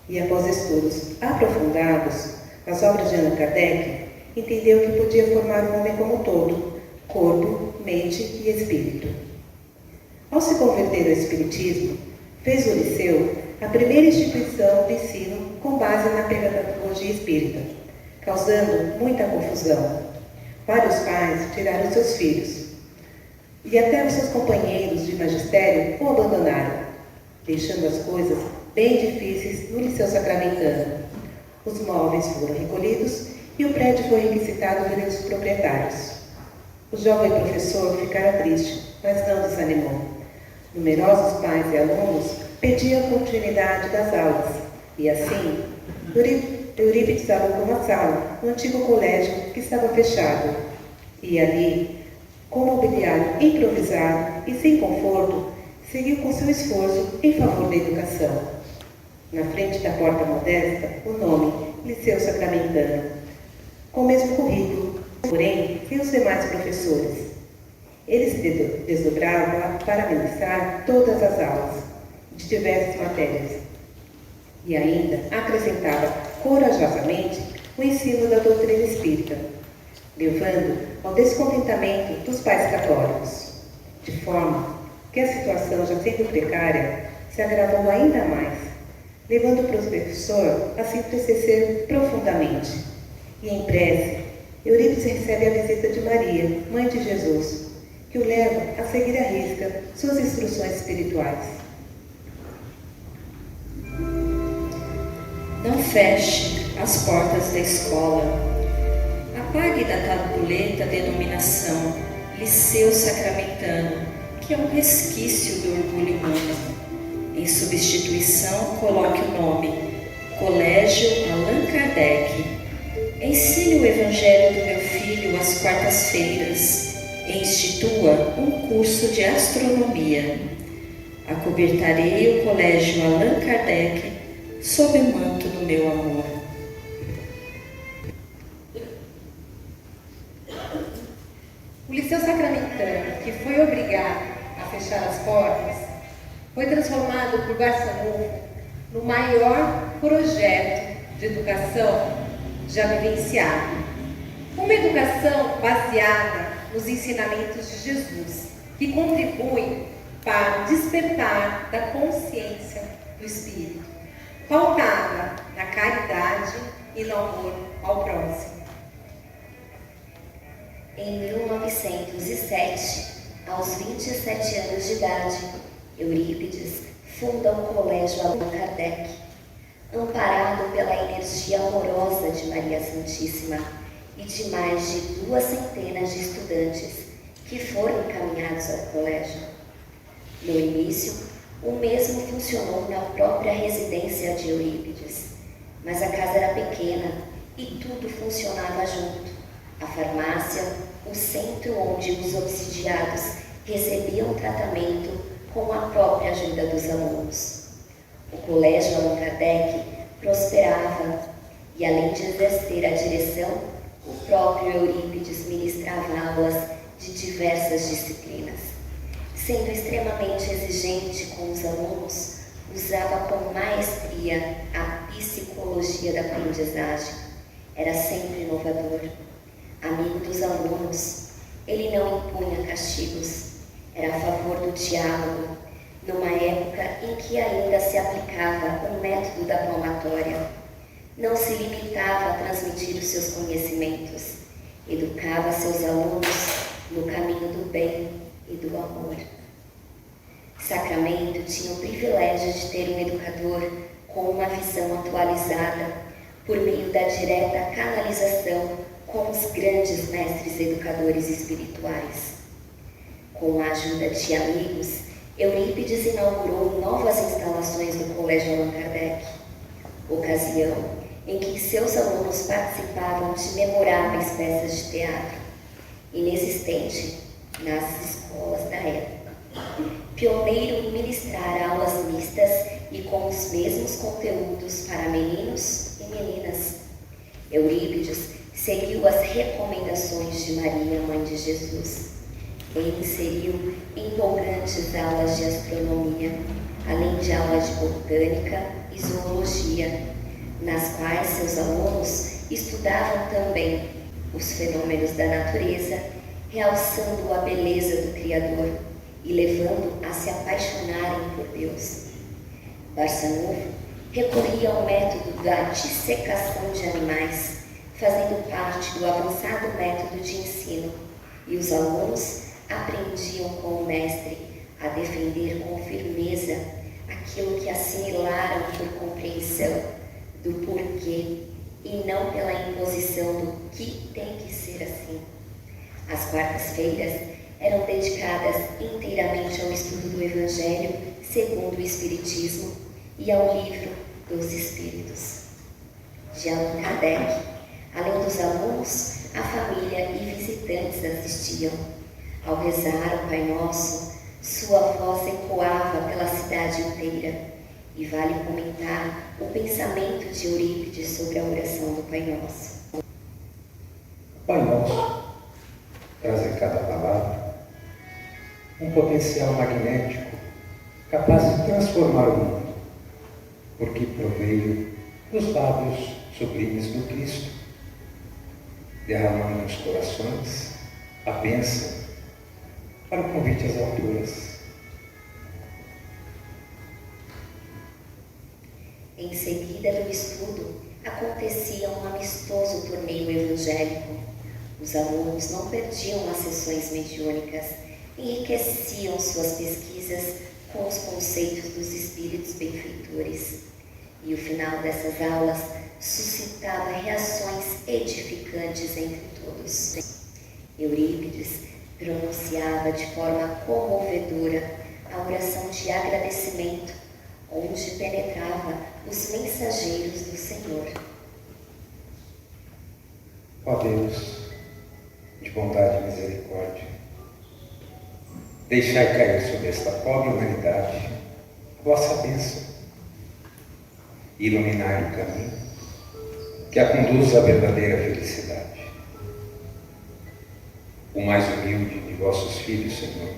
E após estudos aprofundados nas obras de Allan Kardec, entendeu que podia formar o homem como um todo, corpo, mente e espírito. Ao se converter ao Espiritismo, fez do Liceu a primeira instituição de ensino com base na pedagogia espírita, causando muita confusão. Vários pais tiraram seus filhos, e até os seus companheiros de magistério o abandonaram, deixando as coisas bem difíceis no Liceu Sacramentano. Os móveis foram recolhidos e o prédio foi requisitado pelos proprietários. O jovem professor ficara triste, mas não desanimou. Numerosos pais e alunos pediam continuidade das aulas, e assim, Eurípides alugou uma sala no antigo colégio que estava fechado, e ali, com mobiliário improvisado e sem conforto, seguiu com seu esforço em favor da educação. Na frente da porta modesta, o nome Liceu Sacramentano, com o mesmo currículo, porém sem os demais professores. Ele se desdobrava para ministrar todas as aulas, de diversas matérias, e ainda acrescentava corajosamente o ensino da doutrina espírita, levando ao descontentamento dos pais católicos, de forma que a situação, já sendo precária, se agravou ainda mais, levando o professor a se entristecer profundamente. E em prece, Eurípides recebe a visita de Maria, mãe de Jesus, que o leva a seguir à risca suas instruções espirituais. Não feche as portas da escola. Apague da tabuleta a denominação Liceu Sacramentano, que é um resquício do orgulho humano. Em substituição, coloque o nome Colégio Allan Kardec. Ensine o Evangelho do meu filho às quartas-feiras e institua um curso de astronomia. Acobertarei o Colégio Allan Kardec sob o manto do meu amor. O Liceu Sacramentano, que foi obrigado a fechar as portas, foi transformado por Barçanufo no maior projeto de educação já vivenciado. Uma educação baseada nos ensinamentos de Jesus, que contribui para o despertar da consciência do espírito, pautada na caridade e no amor ao próximo. Em 1907, aos 27 anos de idade, Eurípides funda o Colégio Allan Kardec, amparado pela energia amorosa de Maria Santíssima e de mais de 200 de estudantes que foram encaminhados ao colégio. No início, o mesmo funcionou na própria residência de Eurípides, mas a casa era pequena e tudo funcionava junto. A farmácia, o centro onde os obsidiados recebiam tratamento com a própria ajuda dos alunos. O Colégio Allan Kardec prosperava e, além de exercer a direção, o próprio Eurípides ministrava aulas de diversas disciplinas. Sendo extremamente exigente com os alunos, usava com maestria a psicologia da aprendizagem. Era sempre inovador. Amigo dos alunos, ele não impunha castigos. Era a favor do diálogo, numa época em que ainda se aplicava o método da palmatória. Não se limitava a transmitir os seus conhecimentos. Educava seus alunos no caminho do bem e do amor. Sacramento tinha o privilégio de ter um educador com uma visão atualizada, por meio da direta canalização com os grandes mestres educadores espirituais. Com a ajuda de amigos, Eurípides inaugurou novas instalações do Colégio Allan Kardec, ocasião em que seus alunos participavam de memoráveis peças de teatro, inexistente nas escolas da época. Pioneiro em ministrar aulas mistas e com os mesmos conteúdos para meninos e meninas, Eurípides seguiu as recomendações de Maria, mãe de Jesus. Ele inseriu empolgantes aulas de astronomia, além de aulas de botânica e zoologia, nas quais seus alunos estudavam também os fenômenos da natureza, realçando a beleza do Criador e levando a se apaixonarem por Deus. Barçanufo recorria ao método da dissecação de animais, fazendo parte do avançado método de ensino, e os alunos aprendiam com o mestre a defender com firmeza aquilo que assimilaram por compreensão do porquê e não pela imposição do que tem que ser assim. As quartas-feiras eram dedicadas inteiramente ao estudo do Evangelho segundo o Espiritismo e ao livro dos Espíritos. De Allan Kardec, além dos alunos, a família e visitantes assistiam. Ao rezar o Pai Nosso, sua voz ecoava pela cidade inteira, e vale comentar o pensamento de Eurípides sobre a oração do Pai Nosso. Pai Nosso traz em cada palavra um potencial magnético capaz de transformar o mundo, porque proveio dos lábios sublimes do Cristo, derramando nos corações a bênção para o convite às alturas. Em seguida do estudo, acontecia um amistoso torneio evangélico. Os alunos não perdiam as sessões mediúnicas, enriqueciam suas pesquisas com os conceitos dos espíritos benfeitores. E o final dessas aulas suscitava reações edificantes entre todos. Eurípides pronunciava de forma comovedora a oração de agradecimento, onde penetrava os mensageiros do Senhor. Ó Deus, de bondade e misericórdia, deixai cair sobre esta pobre humanidade a vossa bênção, e iluminai o caminho que a conduz à verdadeira felicidade. O mais humilde de vossos filhos, Senhor,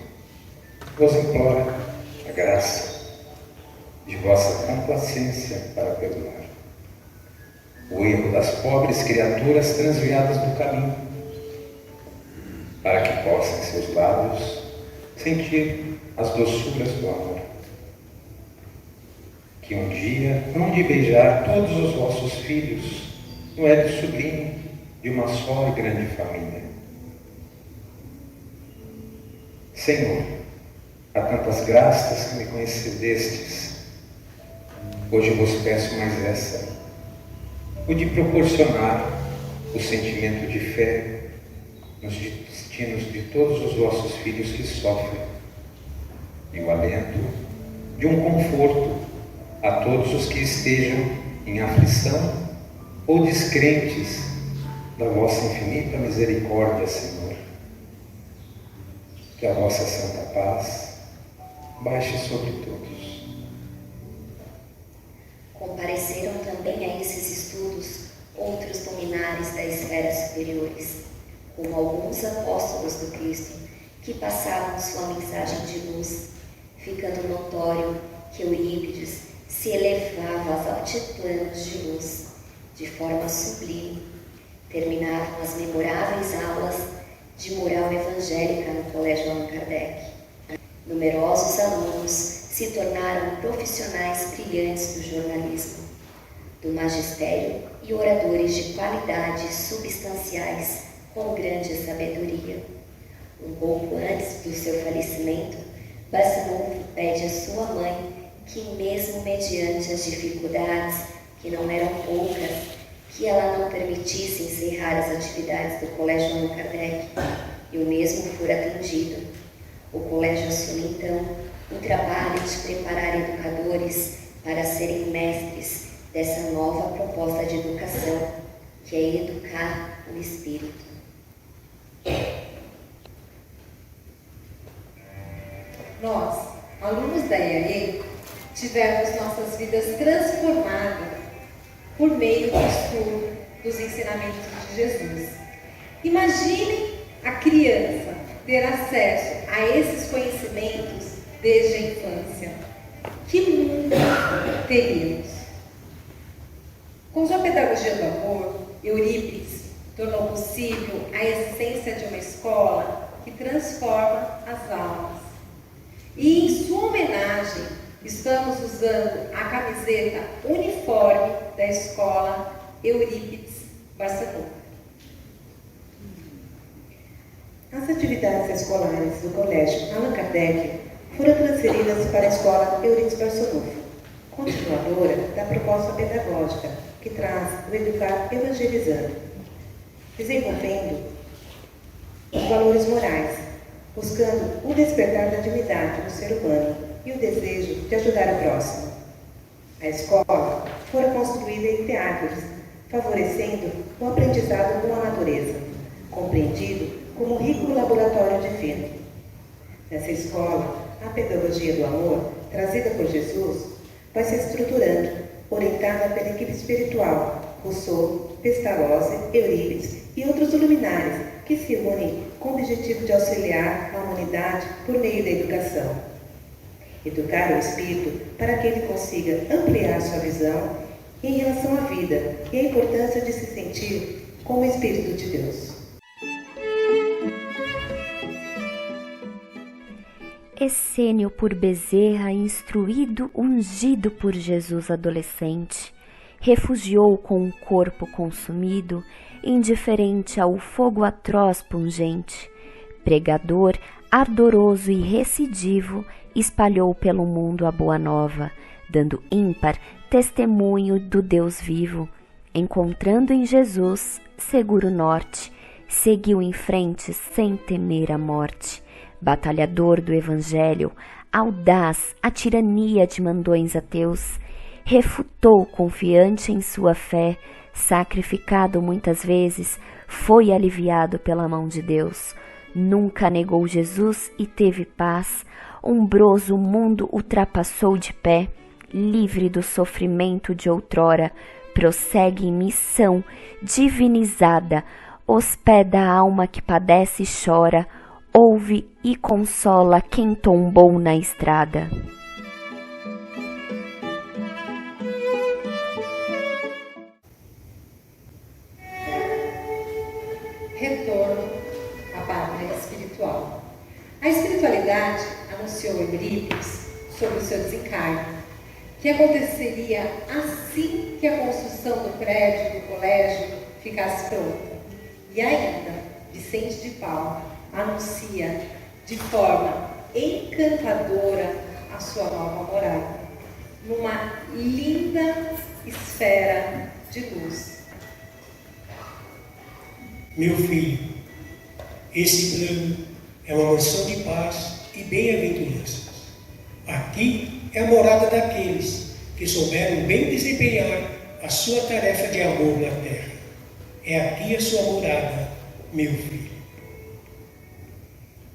vos implora a graça de vossa complacência para perdoar o erro das pobres criaturas transviadas do caminho, para que possam seus lábios sentir as doçuras do amor, que um dia hão de beijar todos os vossos filhos no éden sublime de uma só e grande família. Senhor, há tantas graças que me concedestes. Hoje vos peço mais essa, o de proporcionar o sentimento de fé nos destinos de todos os vossos filhos que sofrem, e o alento de um conforto a todos os que estejam em aflição ou descrentes da vossa infinita misericórdia, Senhor. Que a vossa santa paz baixe sobre todos. Compareceram também a esses estudos outros luminares das esferas superiores, como alguns apóstolos do Cristo, que passavam sua mensagem de luz, ficando notório que Eurípides se elevava às altiplanos de luz, de forma sublime. Terminavam as memoráveis aulas de moral evangélica no Colégio Allan Kardec. Numerosos alunos se tornaram profissionais brilhantes do jornalismo, do magistério e oradores de qualidades substanciais com grande sabedoria. Um pouco antes do seu falecimento, Barçanufo pede à sua mãe que, mesmo mediante as dificuldades, que não eram poucas, que ela não permitisse encerrar as atividades do Colégio Allan Kardec, e o mesmo for atendido. O colégio assume, então, o trabalho de preparar educadores para serem mestres dessa nova proposta de educação, que é educar o espírito. Nós, alunos da IAE, tivemos nossas vidas transformadas por meio do estudo dos ensinamentos de Jesus. Imagine a criança ter acesso a esses conhecimentos desde a infância. que mundo teríamos? Com sua pedagogia do amor, Eurípides tornou possível a essência de uma escola que transforma as almas. E em sua homenagem, estamos usando a camiseta uniforme da escola Eurípides Barçanufo. As atividades escolares do Colégio Allan Kardec foram transferidas para a escola Eurípides Barçanufo, continuadora da proposta pedagógica que traz o educar evangelizando, desenvolvendo os valores morais, buscando o despertar da dignidade do ser humano e o desejo de ajudar o próximo. A escola fora construída entre árvores, favorecendo o aprendizado com a natureza, compreendido como rico laboratório divino. Nessa escola, a pedagogia do amor, trazida por Jesus, vai se estruturando, orientada pela equipe espiritual, Rousseau, Pestalozzi, Eurípides e outros luminares que se unem com o objetivo de auxiliar a humanidade por meio da educação. Educar o espírito para que ele consiga ampliar sua visão em relação à vida e a importância de se sentir como o Espírito de Deus. Essênio por Bezerra, instruído, ungido por Jesus adolescente, refugiou com um corpo consumido, indiferente ao fogo atroz pungente. Pregador, ardoroso e recidivo, espalhou pelo mundo a boa nova, dando ímpar testemunho do Deus vivo. Encontrando em Jesus seguro norte, seguiu em frente sem temer a morte. Batalhador do Evangelho, audaz a tirania de mandões ateus, refutou confiante em sua fé, sacrificado muitas vezes, foi aliviado pela mão de Deus. Nunca negou Jesus e teve paz, umbroso mundo ultrapassou de pé, livre do sofrimento de outrora, prossegue em missão divinizada, hospeda a alma que padece e chora, ouve e consola quem tombou na estrada. Retorno à pátria espiritual. A espiritualidade anunciou Eurípides sobre o seu desencarne, que aconteceria assim que a construção do prédio do colégio ficasse pronta. E ainda, Vicente de Paula anuncia de forma encantadora a sua nova morada, numa linda esfera de luz. Meu filho, esse plano é uma mansão de paz e bem-aventuranças. Aqui é a morada daqueles que souberam bem desempenhar a sua tarefa de amor na terra. É aqui a sua morada, meu filho.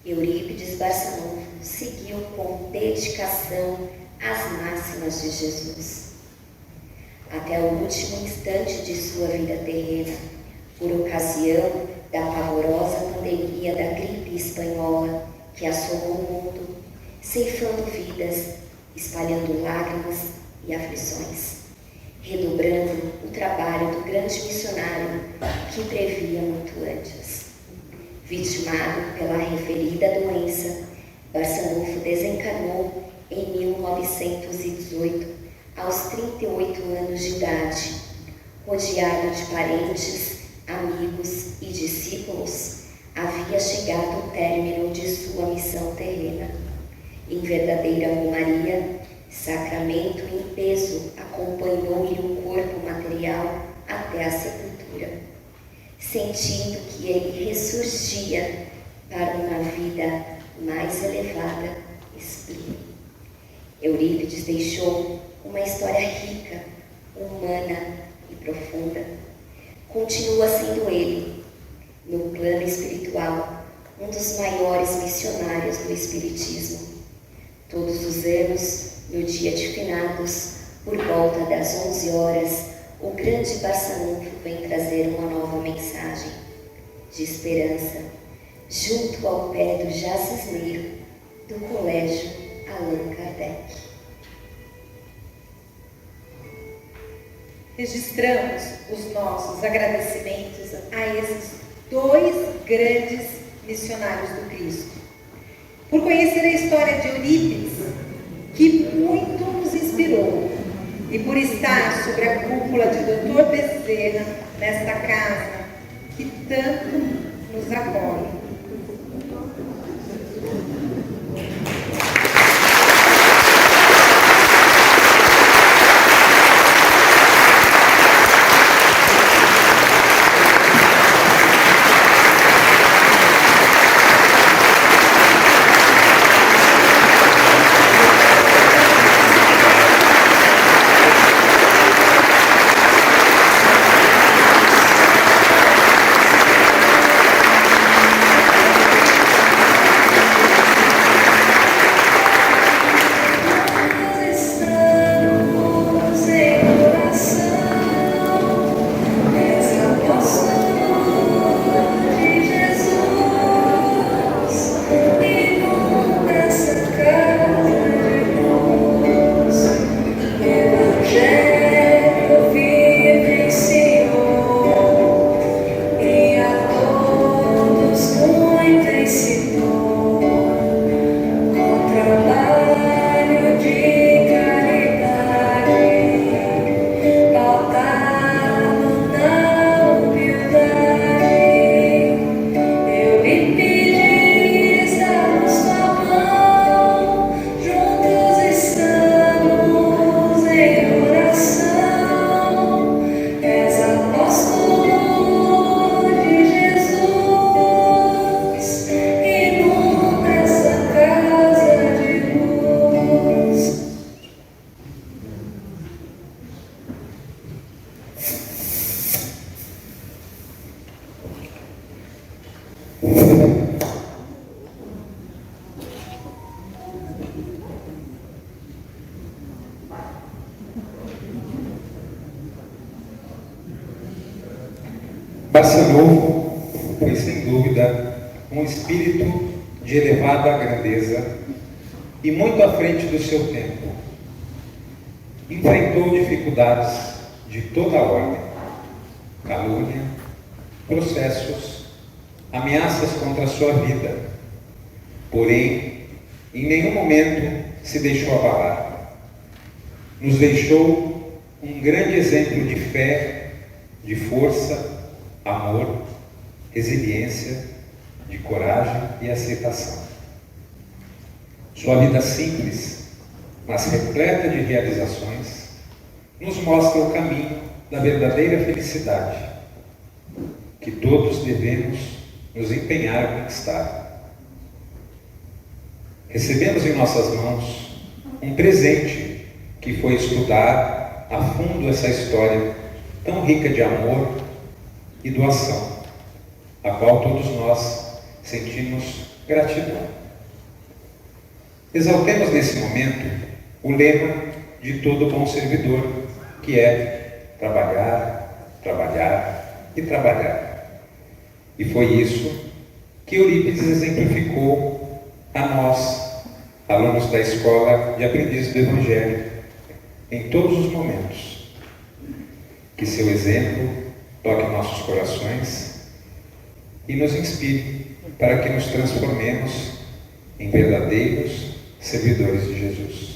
Eurípides Barçanufo seguiu com dedicação as máximas de Jesus. Até o último instante de sua vida terrena, por ocasião da pavorosa pandemia da gripe espanhola que assolou o mundo, ceifando vidas, espalhando lágrimas e aflições, redobrando o trabalho do grande missionário que previa muito antes. Vitimado pela referida doença, Barçanufo desencarnou em 1918, aos 38 anos de idade. Rodeado de parentes, amigos e discípulos, havia chegado ao término de sua missão terrena. Em verdadeira romaria, sacramento em peso acompanhou-lhe o corpo material até a sepultura, sentindo que ele ressurgia para uma vida mais elevada e sublime. Eurípides deixou uma história rica, humana e profunda. Continua sendo ele, no plano espiritual, um dos maiores missionários do Espiritismo. Todos os anos, no dia de finados, por volta das 11 horas, o grande Barçanufo vem trazer uma nova mensagem de esperança, junto ao pé do Jacisneiro do Colégio Allan Kardec. registramos os nossos agradecimentos a esses 2 grandes missionários do Cristo. Por conhecer a história de Eurípides, que muito nos inspirou, e por estar sobre a cúpula de Dr. Bezerra, nesta casa que tanto nos acolhe. Barçanufo foi, sem dúvida, um espírito de elevada grandeza e muito à frente do seu tempo. Enfrentou dificuldades de toda a ordem, calúnia, processos, ameaças contra a sua vida. Porém, em nenhum momento se deixou abalar. Nos deixou um grande exemplo de fé, de força, amor, resiliência, de coragem e aceitação. Sua vida simples, mas repleta de realizações, nos mostra o caminho da verdadeira felicidade, que todos devemos nos empenhar a conquistar. Recebemos em nossas mãos um presente que foi estudar a fundo essa história tão rica de amor e doação, a qual todos nós sentimos gratidão. Exaltemos nesse momento o lema de todo bom servidor, que é trabalhar, trabalhar e trabalhar. E foi isso que Eurípides exemplificou a nós, alunos da Escola de Aprendizes do Evangelho, em todos os momentos. Que seu exemplo toque nossos corações e nos inspire para que nos transformemos em verdadeiros servidores de Jesus.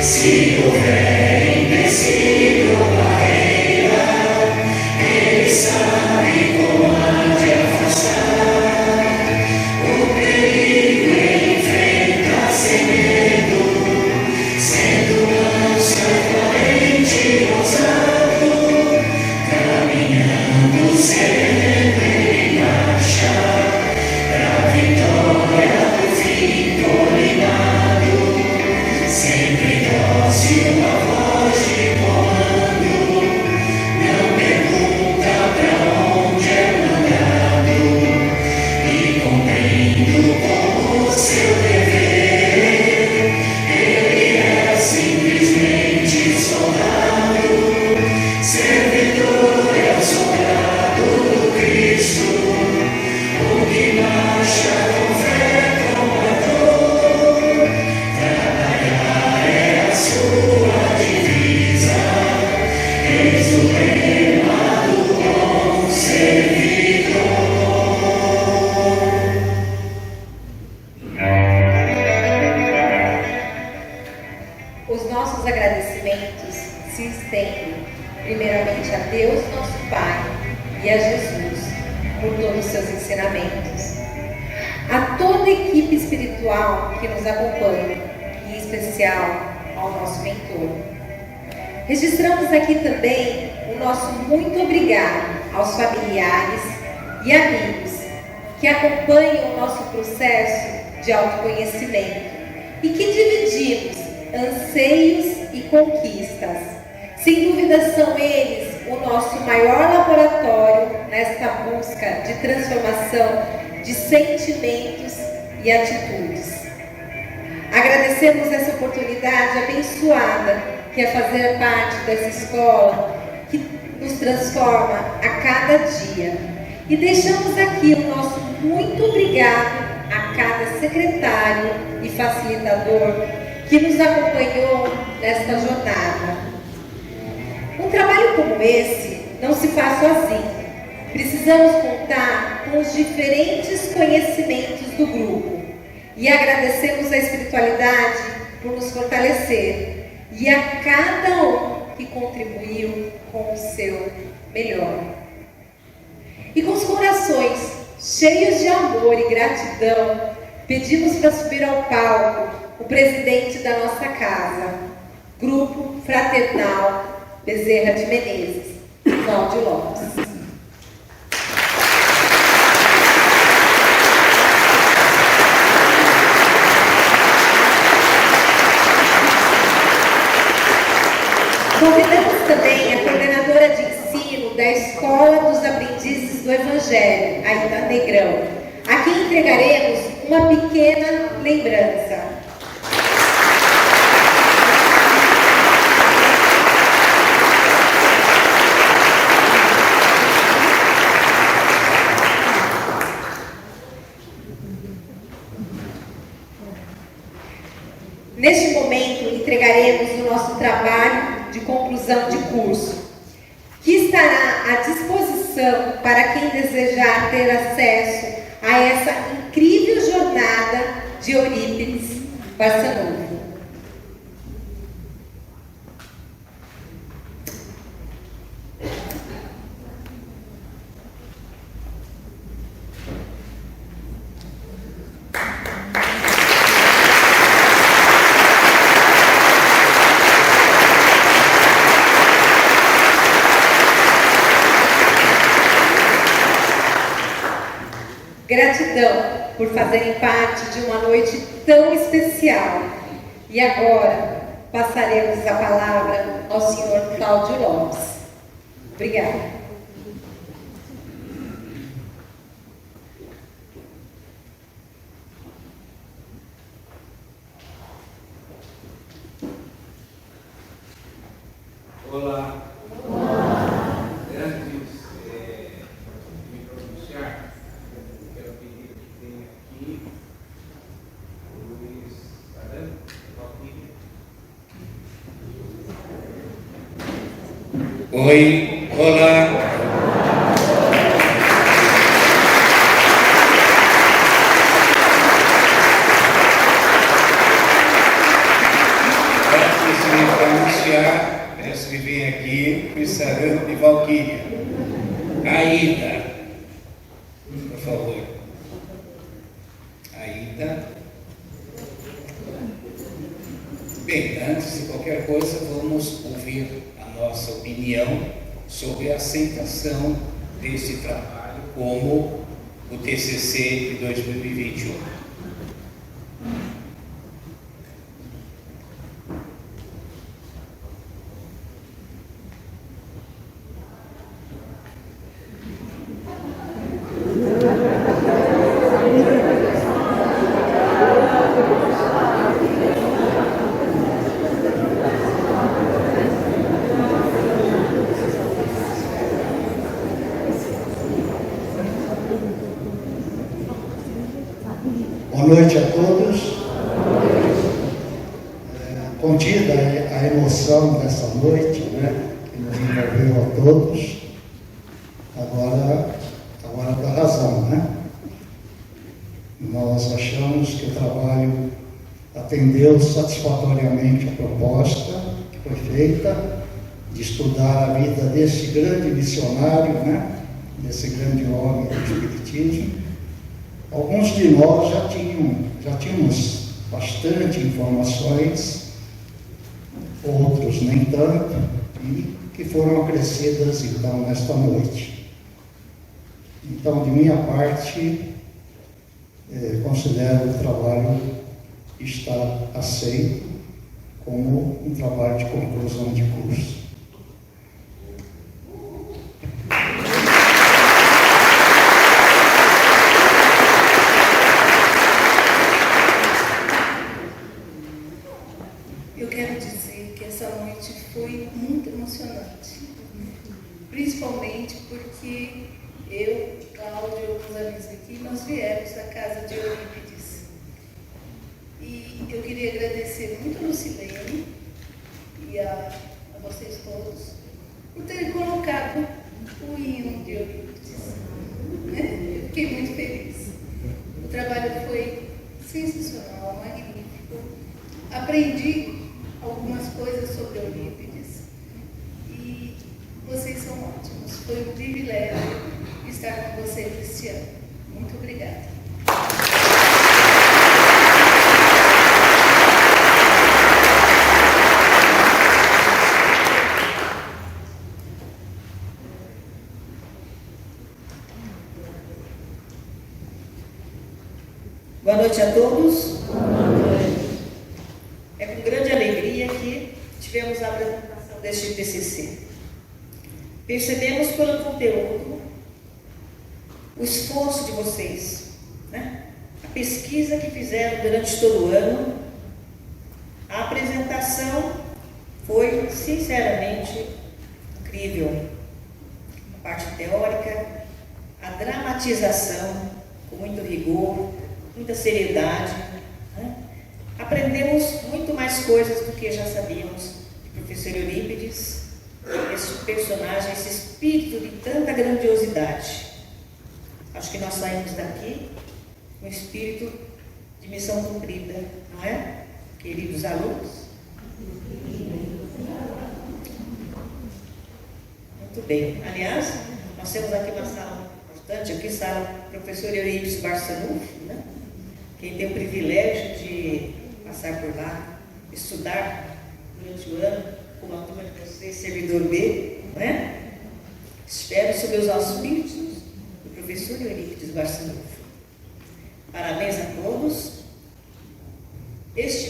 Se houver invencível barreira, Ele sabe como há de afastar o perigo. Ele enfrenta sem medo, sendo manso, valente e ousado, caminhando sereno ele marcha pra vitória do fim dominado. Sempre trouxe uma voz de comando. os nossos agradecimentos se estendem primeiramente a Deus, nosso Pai, e a Jesus, por todos os seus ensinamentos. A toda a equipe espiritual que nos acompanha, e em especial ao nosso mentor. Registramos aqui também o nosso muito obrigado aos familiares e amigos que acompanham o nosso processo de autoconhecimento e que dividimos anseios e conquistas. Sem dúvida são eles o nosso maior laboratório nesta busca de transformação de sentimentos e atitudes. Agradecemos essa oportunidade abençoada que é fazer parte dessa escola que nos transforma a cada dia. E deixamos aqui o nosso muito obrigado a cada secretário e facilitador que nos acompanhou nesta jornada. Um trabalho como esse não se faz sozinho. Precisamos contar com os diferentes conhecimentos do grupo e agradecemos a espiritualidade por nos fortalecer e a cada um que contribuiu com o seu melhor. E com os corações cheios de amor e gratidão, pedimos para subir ao palco o presidente da nossa casa, Grupo Fraternal Bezerra de Menezes, Cláudio Lopes. Convidamos também a coordenadora de ensino da Escola dos Aprendizes do Evangelho, Aida Negrão, a quem entregaremos uma pequena lembrança. Neste momento, entregaremos o nosso trabalho de conclusão de curso, que estará à disposição para quem desejar ter acesso a essa incrível jornada de Eurípides Barçanufo. Gratidão por fazerem parte de uma noite tão especial. E agora passaremos a palavra ao senhor Cláudio Lopes. Obrigada. Olá. Oi, olá. Antes de me pronunciar, peço que venha aqui o Sarampo de Valquíria. Aida, por favor. Aida. Bem, antes de qualquer coisa, vamos ouvir nossa opinião sobre a aceitação desse trabalho como o TCC de 2021. Boa noite a todos. Contida a emoção dessa noite, né, que nos envolveu a todos, agora dá razão, né? Nós achamos que o trabalho está atendeu satisfatoriamente a proposta que foi feita de estudar a vida desse grande missionário, né? Desse grande homem do Espiritismo. Alguns de nós já tínhamos bastante informações, outros nem tanto, e que foram acrescidas então nesta noite. Então, de minha parte, considero o trabalho estar aceito como um trabalho de conclusão de curso. Eu quero dizer que essa noite foi muito emocionante, principalmente porque eu, Cláudio e outros amigos aqui, nós viemos da casa de Eurípides. E eu queria agradecer muito a Lucilene e a vocês todos por terem colocado o hino de Eurípides. Né? Eu fiquei muito feliz. O trabalho foi sensacional, magnífico. Aprendi algumas coisas sobre Eurípides e vocês são ótimos. Foi um privilégio estar com você, Cristiano. Muito obrigada. Boa noite a todos. É com grande alegria que tivemos a apresentação deste TCC. Percebemos pelo conteúdo o esforço de vocês, né? A pesquisa que fizeram durante todo o ano. A apresentação foi, sinceramente, incrível. A parte teórica, a dramatização, com muito rigor, muita seriedade, né? Aprendemos muito mais coisas do que já sabíamos do professor Eurípides, esse personagem, esse espírito de tanta grandiosidade. Acho que nós saímos daqui com um espírito de missão cumprida, não é, queridos alunos? Muito bem. Aliás, nós temos aqui uma sala importante, aqui sala professor Eurípides Barçanufo, né? Quem tem o privilégio de passar por lá, estudar durante o ano, com a turma de vocês, servidor B, né? Espero sob os auspícios do professor Eurípides Barçanufo. Parabéns a todos. Este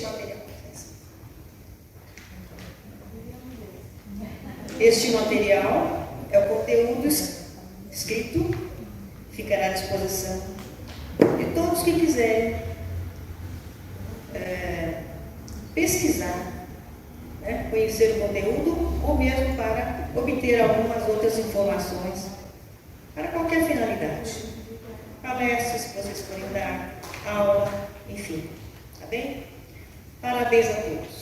material é o conteúdo escrito, ficará à disposição de todos que quiserem pesquisar, né, conhecer o conteúdo ou mesmo para obter algumas outras informações para qualquer finalidade. Palestras que vocês forem dar, aula, enfim. Tá bem? Parabéns a todos.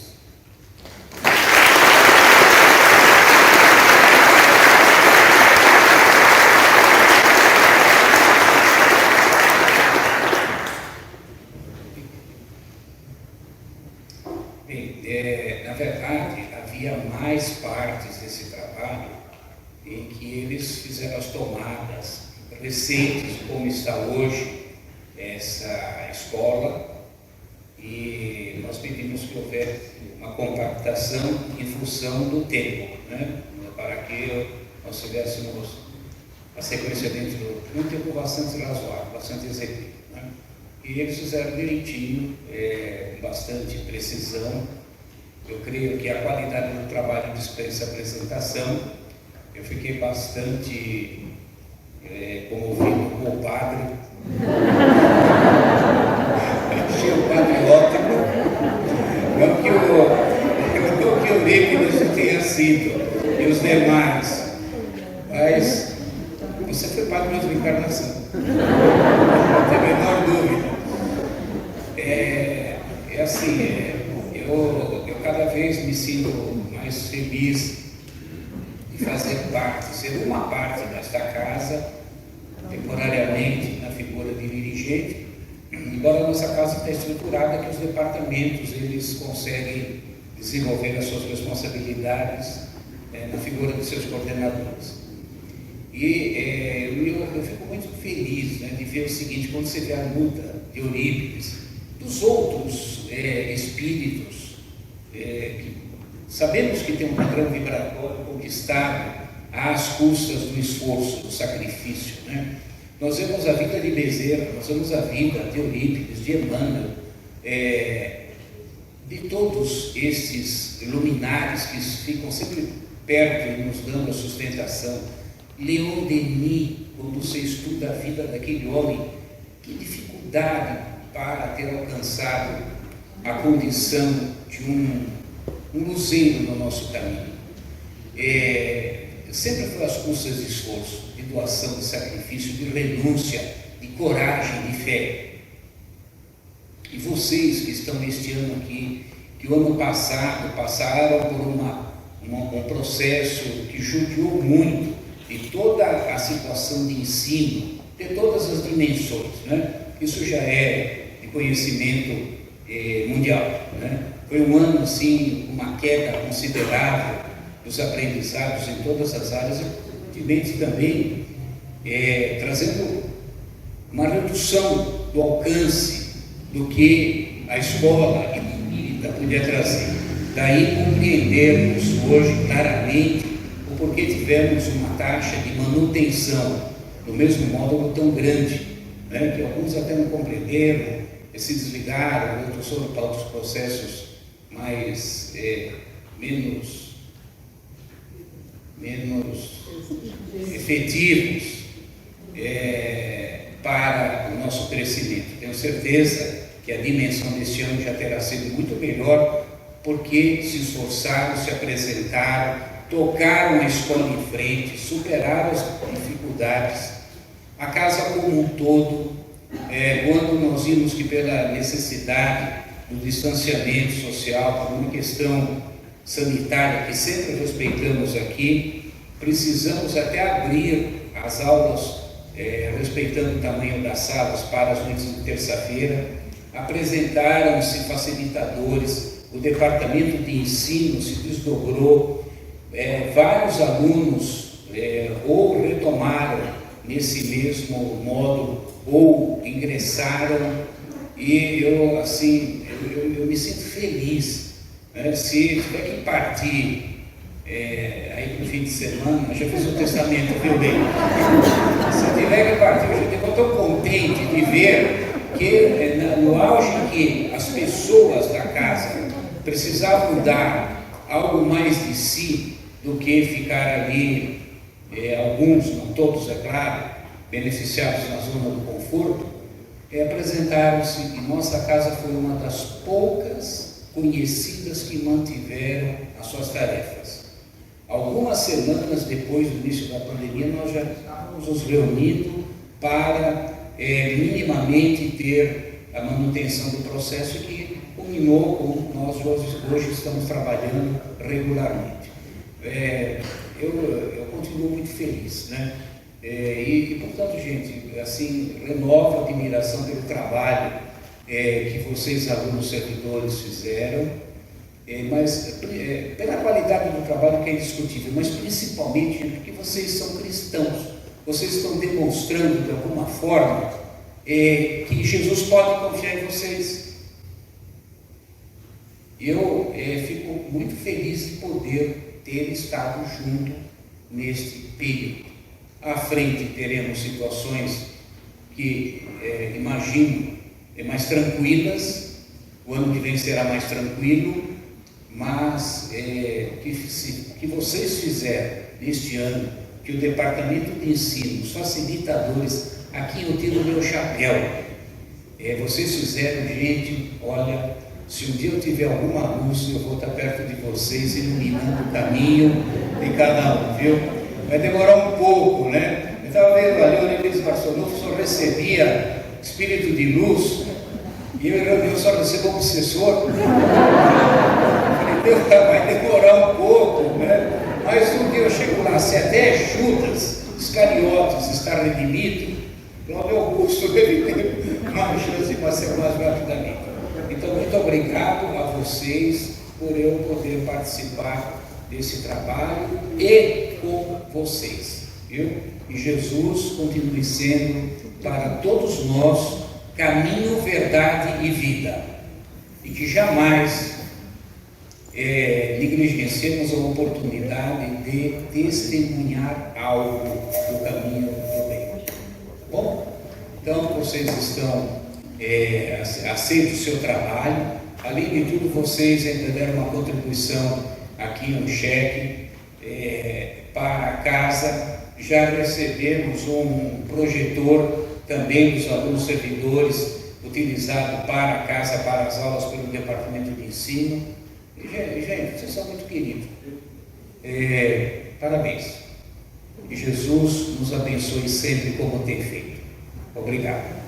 Na verdade, havia mais partes desse trabalho em que eles fizeram as tomadas recentes, como está hoje essa escola, e nós pedimos que houvesse uma compactação em função do tempo, né? Para que nós tivéssemos a sequência dentro de um tempo bastante razoável, bastante executivo, né? E eles fizeram direitinho, com bastante precisão. Eu creio que a qualidade do trabalho dispensa apresentação. Eu fiquei bastante comovido com o padre. Achei o padre ótimo. Não que o Eurípides tenha sido, e os demais. Mas você foi padre de outra encarnação. Não tem a menor dúvida. É assim, eu cada vez me sinto mais feliz de fazer parte, ser uma parte desta casa, temporariamente na figura de dirigente, embora a nossa casa está estruturada que os departamentos eles conseguem desenvolver as suas responsabilidades na figura dos seus coordenadores. E eu fico muito feliz, né, de ver o seguinte: quando você vê a luta de Eurípides, dos outros espíritos, que sabemos que tem um padrão vibratório conquistado às custas do esforço, do sacrifício, né? Nós vemos a vida de Bezerra, nós vemos a vida de Eurípides, de Emmanuel, de todos estes luminares que ficam sempre perto e nos dando a sustentação. Leon Denis, quando você estuda a vida daquele homem, que dificuldade para ter alcançado a condição de um luzeiro no nosso caminho. Sempre foi às custas de esforço, de doação, de sacrifício, de renúncia, de coragem, de fé. E vocês que estão neste ano aqui, que o ano passado passaram por um processo que judiou muito de toda a situação de ensino, de todas as dimensões, né? Isso já é de conhecimento mundial, né? Foi um ano, assim, uma queda considerável dos aprendizados em todas as áreas, e também trazendo uma redução do alcance do que a escola espírita podia trazer. Daí compreendermos hoje claramente o porquê tivemos uma taxa de manutenção do mesmo módulo tão grande, né, que alguns até não compreenderam, se desligaram, outros foram para outros processos mais menos efetivos para o nosso crescimento. Tenho certeza que a dimensão deste ano já terá sido muito melhor, porque se esforçaram, se apresentaram, tocaram a escola em frente, superaram as dificuldades. A casa como um todo, quando nós vimos que pela necessidade do distanciamento social, por uma questão sanitária que sempre respeitamos aqui, precisamos até abrir as aulas, respeitando o tamanho das salas, para as noites de terça-feira. Apresentaram-se facilitadores, o departamento de ensino se desdobrou, vários alunos ou retomaram nesse mesmo módulo ou ingressaram, e eu me sinto feliz, né? Se tiver que partir aí para o fim de semana, eu já fiz o testamento, viu bem? Se tiver que partir, eu estou contente de ver que no auge em que as pessoas da casa precisavam dar algo mais de si do que ficar ali, alguns, não todos, é claro, beneficiados na zona do conforto, apresentaram-se, e nossa casa foi uma das poucas conhecidas que mantiveram as suas tarefas. Algumas semanas depois do início da pandemia, nós já estávamos nos reunindo para minimamente ter a manutenção do processo, que culminou com nós hoje estamos trabalhando regularmente. Eu continuo muito feliz, né? E portanto, gente, assim, renovo a admiração pelo trabalho que vocês, alunos servidores, fizeram, mas pela qualidade do trabalho, que é indiscutível, mas principalmente porque vocês são cristãos, vocês estão demonstrando de alguma forma que Jesus pode confiar em vocês. Eu fico muito feliz de poder ter estado junto neste período. À frente teremos situações que imagino mais tranquilas, o ano que vem será mais tranquilo, mas que vocês fizeram neste ano, que o departamento de ensino, os facilitadores, aqui eu tiro o meu chapéu, vocês fizeram, gente, olha, se um dia eu tiver alguma luz, eu vou estar perto de vocês, iluminando o caminho de cada um, viu? Vai demorar um pouco, né? Eu estava vendo ali, o Eurípides Barçanufo só recebia espírito de luz, e eu só recebo obsessor. Falei, vai demorar um pouco, né? Mas um dia eu chego lá, se até Judas Iscariotes está redimido, Cláudio Augusto deve ter uma chance para ser mais rapidamente. Então, muito obrigado a vocês por eu poder participar desse trabalho e com vocês, viu? E Jesus continue sendo para todos nós caminho, verdade e vida. E que jamais negligenciemos a oportunidade de testemunhar algo do caminho do bem. Tá bom? Então, vocês estão aceitam o seu trabalho. Além de tudo, vocês ainda deram uma contribuição aqui, um cheque para casa. Já recebemos um projetor também dos alunos servidores, utilizado para casa, para as aulas pelo Departamento de Ensino. E, gente, vocês são muito queridos. Parabéns. E Jesus nos abençoe sempre como tem feito. Obrigado.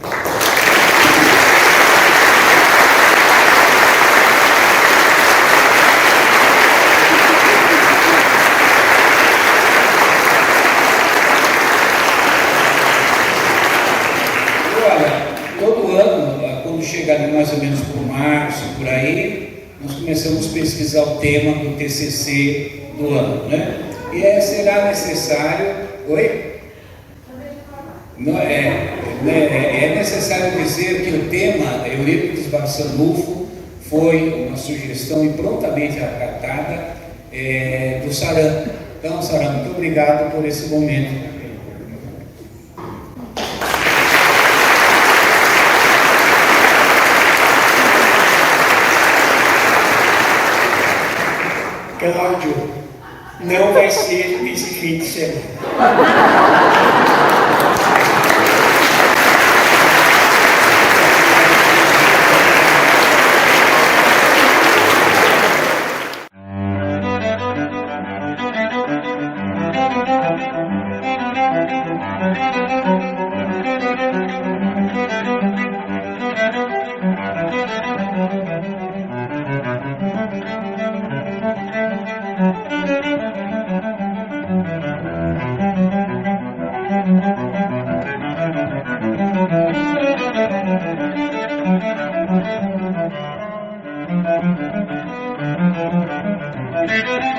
Chega ali mais ou menos por março, por aí, nós começamos a pesquisar o tema do TCC do ano, né? E será necessário... Oi? Não, é necessário dizer que o tema Eurípides Barçanufo foi uma sugestão e prontamente acatada do Saram. Então, Saram, muito obrigado por esse momento. Cláudio, não vai ser esse fim de semana. Thank you.